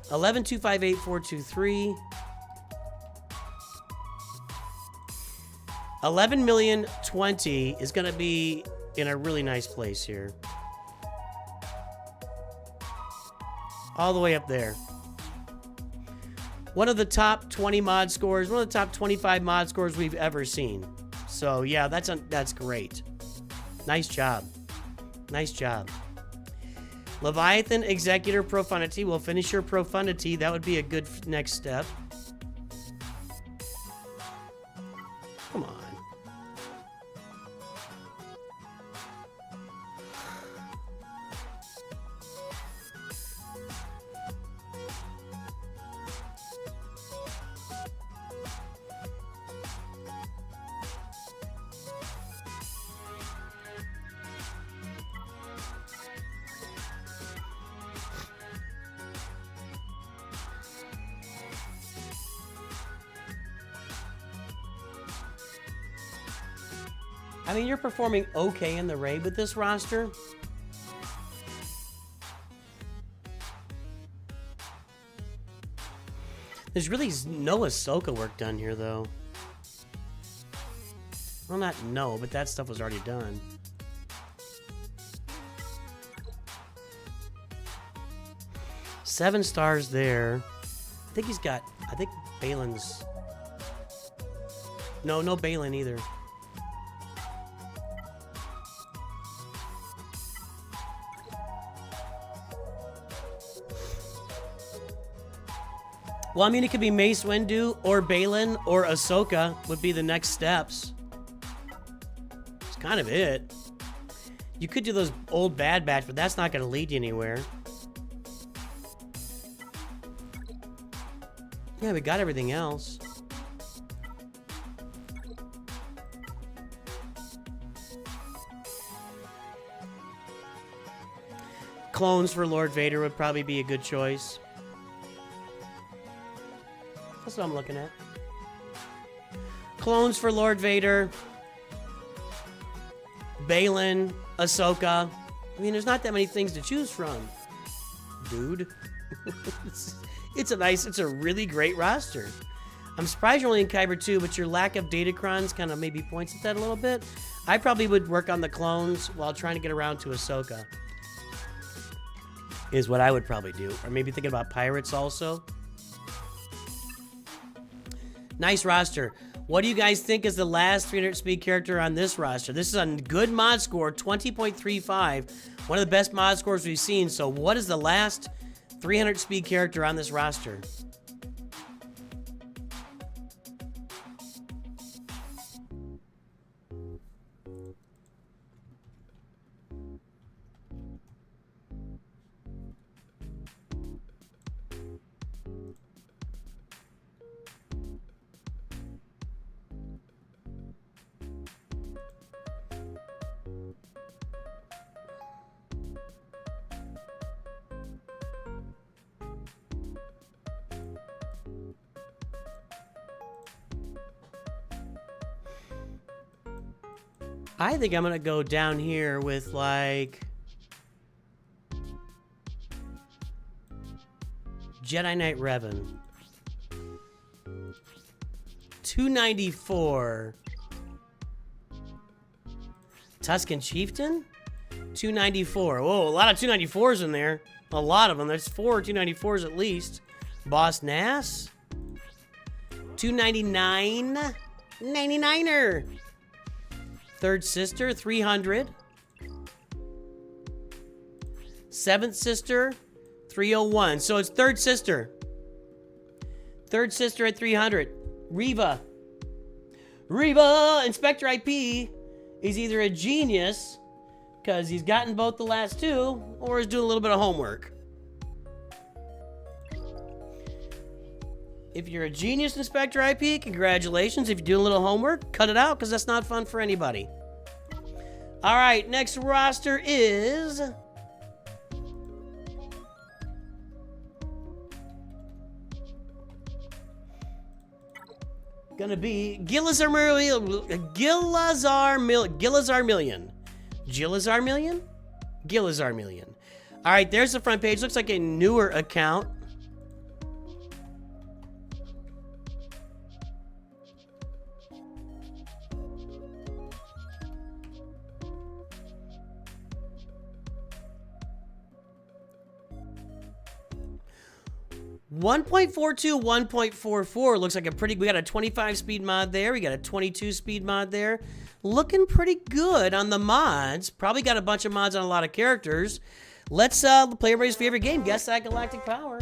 11,258,423. 11,020,000 is going to be in a really nice place here. All the way up there. One of the top 20 mod scores, one of the top 25 mod scores we've ever seen. So, yeah, that's great. Nice job. Nice job. Leviathan, Executor, Profundity. We'll finish your Profundity. That would be a good next step. Come on. I mean, you're performing okay in the raid with this roster. There's really no Ahsoka work done here, though. Well, not no, but that stuff was already done. Seven stars there. I think he's got... I think Balin's... No Balin either. Well, I mean, it could be Mace Windu or Balin or Ahsoka would be the next steps. It's kind of it. You could do those old Bad Batch, but that's not going to lead you anywhere. Yeah, we got everything else. Clones for Lord Vader would probably be a good choice. That's what I'm looking at. Clones for Lord Vader. Balin. Ahsoka. I mean, there's not that many things to choose from. Dude. It's a really great roster. I'm surprised you're only in Kyber 2, but your lack of Datacrons kind of maybe points at that a little bit. I probably would work on the clones while trying to get around to Ahsoka. Is what I would probably do. Or maybe thinking about pirates also. Nice roster. What do you guys think is the last 300 speed character on this roster? This is a good mod score, 20.35. One of the best mod scores we've seen. So what is the last 300 speed character on this roster? I think I'm gonna go down here with like Jedi Knight Revan. 294. Tusken Chieftain? 294. Whoa, a lot of 294s in there. A lot of them. There's 4 294s at least. Boss Nass? 299. 99er. Third Sister, 300. Seventh Sister, 301. So it's Third Sister. Third Sister at 300. Reva. Reba! Inspector IP is either a genius, because he's gotten both the last two, or is doing a little bit of homework. If you're a genius, Inspector IP, congratulations. If you do a little homework, cut it out, because that's not fun for anybody. All right, next roster is... gonna be Gilazar Million. All right, there's the front page. Looks like a newer account. .42, 1.44 looks like a pretty... We got a 25 speed mod there. We got a 22 speed mod there. Looking pretty good on the mods. Probably got a bunch of mods on a lot of characters. Let's play everybody's favorite game. Guess that Galactic Power.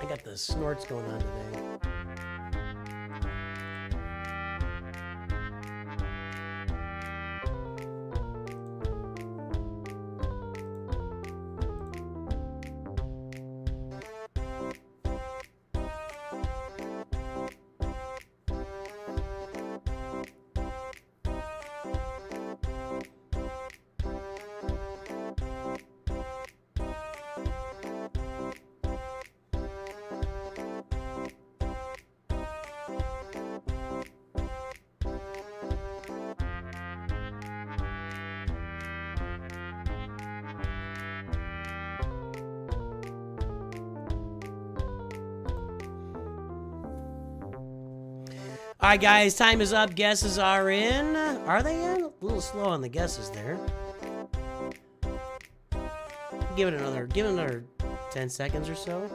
Got the snorts going on today. All right, guys, time is up. Guesses are in. Are they in? A little slow on the guesses there. Give it another 10 seconds or so.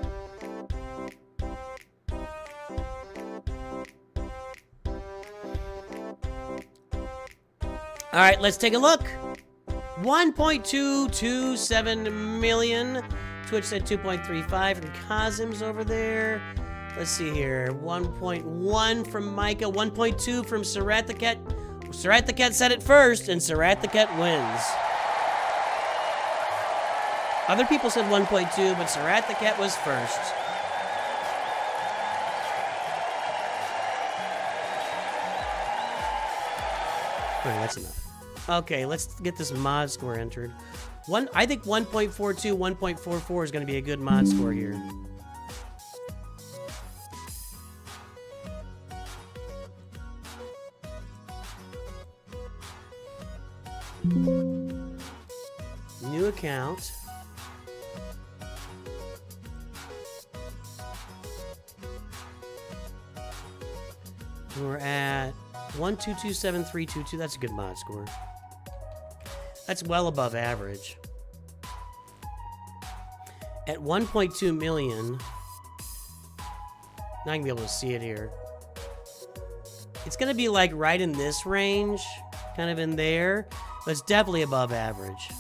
All right, let's take a look. 1.227 million. Twitch said 2.35 from Cosm's over there. Let's see here. 1.1 from Micah. 1.2 from Sarat the Cat. Sarat the Cat said it first, and Sarat the Cat wins. Other people said 1.2, but Sarat the Cat was first. Okay, that's enough. Okay, let's get this mod score entered. I think 1.42, 1.44 is going to be a good mod score here. New account. We're at 1227322. That's a good mod score. That's well above average. At 1.2 million, not gonna be able to see it here. It's gonna be like right in this range, kind of in there, but it's definitely above average.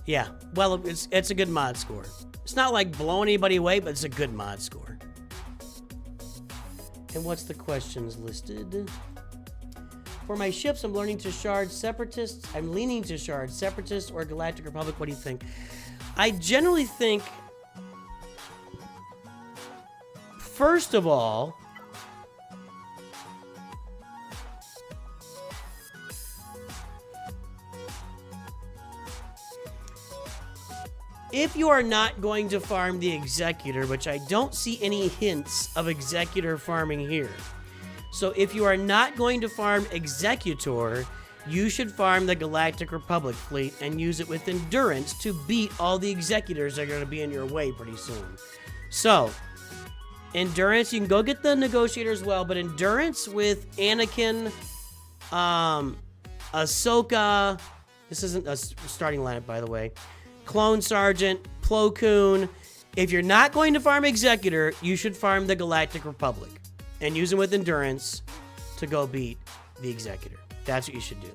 Yeah, well, it's a good mod score. It's not like blowing anybody away, but it's a good mod score. And what's the questions listed? For my ships, I'm learning to shard separatists. I'm leaning to shard separatists or Galactic Republic. What do you think? I generally think, first of all, if you are not going to farm the Executor, which I don't see any hints of Executor farming here. So if you are not going to farm Executor, you should farm the Galactic Republic fleet and use it with Endurance to beat all the Executors that are going to be in your way pretty soon. So, Endurance, you can go get the Negotiator as well, but Endurance with Anakin, Ahsoka, this isn't a starting lineup, by the way, Clone Sergeant, Plo Koon, If you're not going to farm Executor, you should farm the Galactic Republic and use them with Endurance to go beat the Executor. That's what you should do.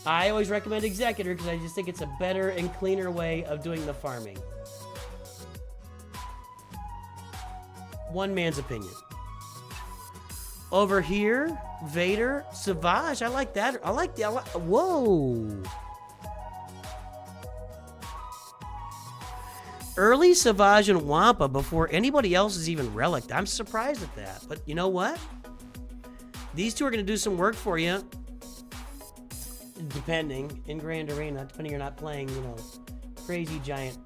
I always recommend Executor because I just think it's a better and cleaner way of doing the farming. One man's opinion. Over here, Vader, Savage. I like that. Whoa. Early Savage and Wampa before anybody else is even relicked. I'm surprised at that. But you know what? These two are going to do some work for you. Depending. In Grand Arena. Depending you're not playing, you know, crazy giant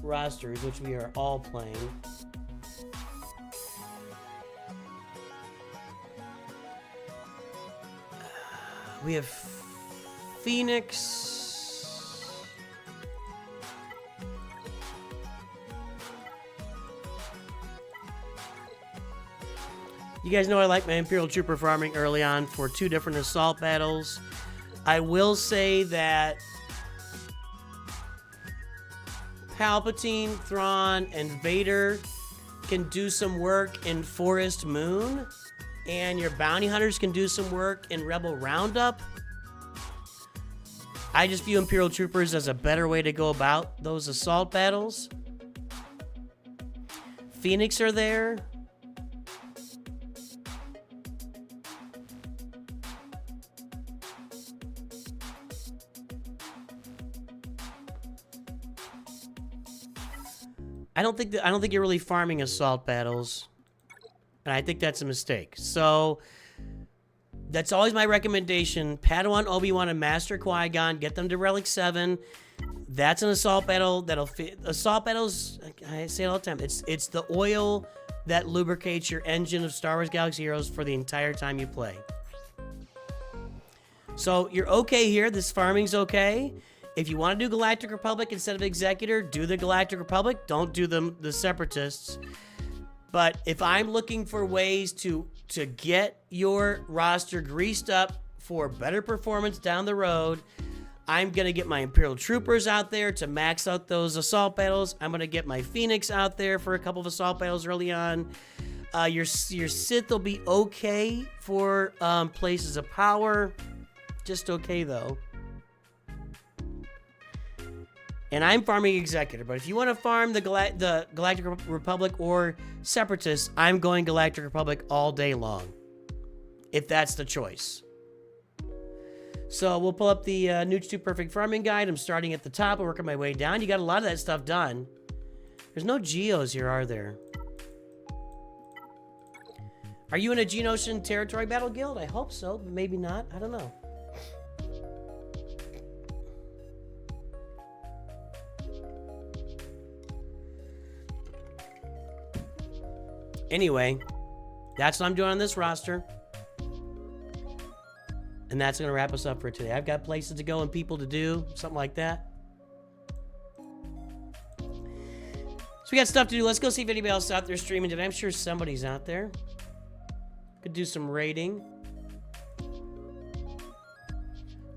rosters, which we are all playing. We have Phoenix. You guys know I like my Imperial Trooper farming early on for 2 different assault battles. I will say that Palpatine, Thrawn, and Vader can do some work in Forest Moon. And your bounty hunters can do some work in Rebel Roundup. I just view Imperial Troopers as a better way to go about those assault battles. Phoenix are there. I don't think you're really farming assault battles. And I think that's a mistake. So, that's always my recommendation. Padawan, Obi-Wan, and Master Qui-Gon. Get them to Relic 7. That's an assault battle that'll fit. Assault battles, I say it all the time. It's the oil that lubricates your engine of Star Wars Galaxy Heroes for the entire time you play. So, you're okay here. This farming's okay. If you want to do Galactic Republic instead of Executor, do the Galactic Republic. Don't do the Separatists. But if I'm looking for ways to get your roster greased up for better performance down the road, I'm going to get my Imperial Troopers out there to max out those assault battles. I'm going to get my Phoenix out there for a couple of assault battles early on. Your Sith will be okay for places of power. Just okay, though. And I'm farming Executor, but if you want to farm the Galactic Republic or Separatists, I'm going Galactic Republic all day long. If that's the choice. So we'll pull up the NOOCH2 Perfect Farming Guide. I'm starting at the top and working my way down. You got a lot of that stuff done. There's no Geos here, are there? Are you in a Geonosian Territory Battle Guild? I hope so, but maybe not. I don't know. Anyway, that's what I'm doing on this roster. And that's going to wrap us up for today. I've got places to go and people to do, something like that. So we got stuff to do. Let's go see if anybody else is out there streaming today. I'm sure somebody's out there. Could do some raiding.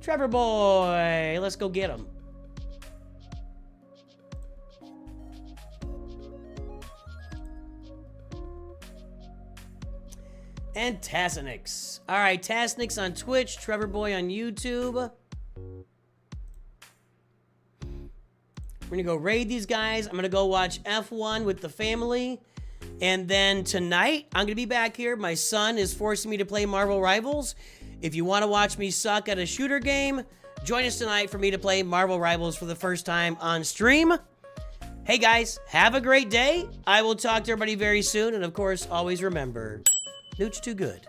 Trevor boy, let's go get him. And Tassinix. All right, Tassinix on Twitch, Trevor Boy on YouTube. We're gonna go raid these guys. I'm gonna go watch F1 with the family. And then tonight, I'm gonna be back here. My son is forcing me to play Marvel Rivals. If you wanna watch me suck at a shooter game, join us tonight for me to play Marvel Rivals for the first time on stream. Hey guys, have a great day. I will talk to everybody very soon. And of course, always remember, NOOCH2GUD.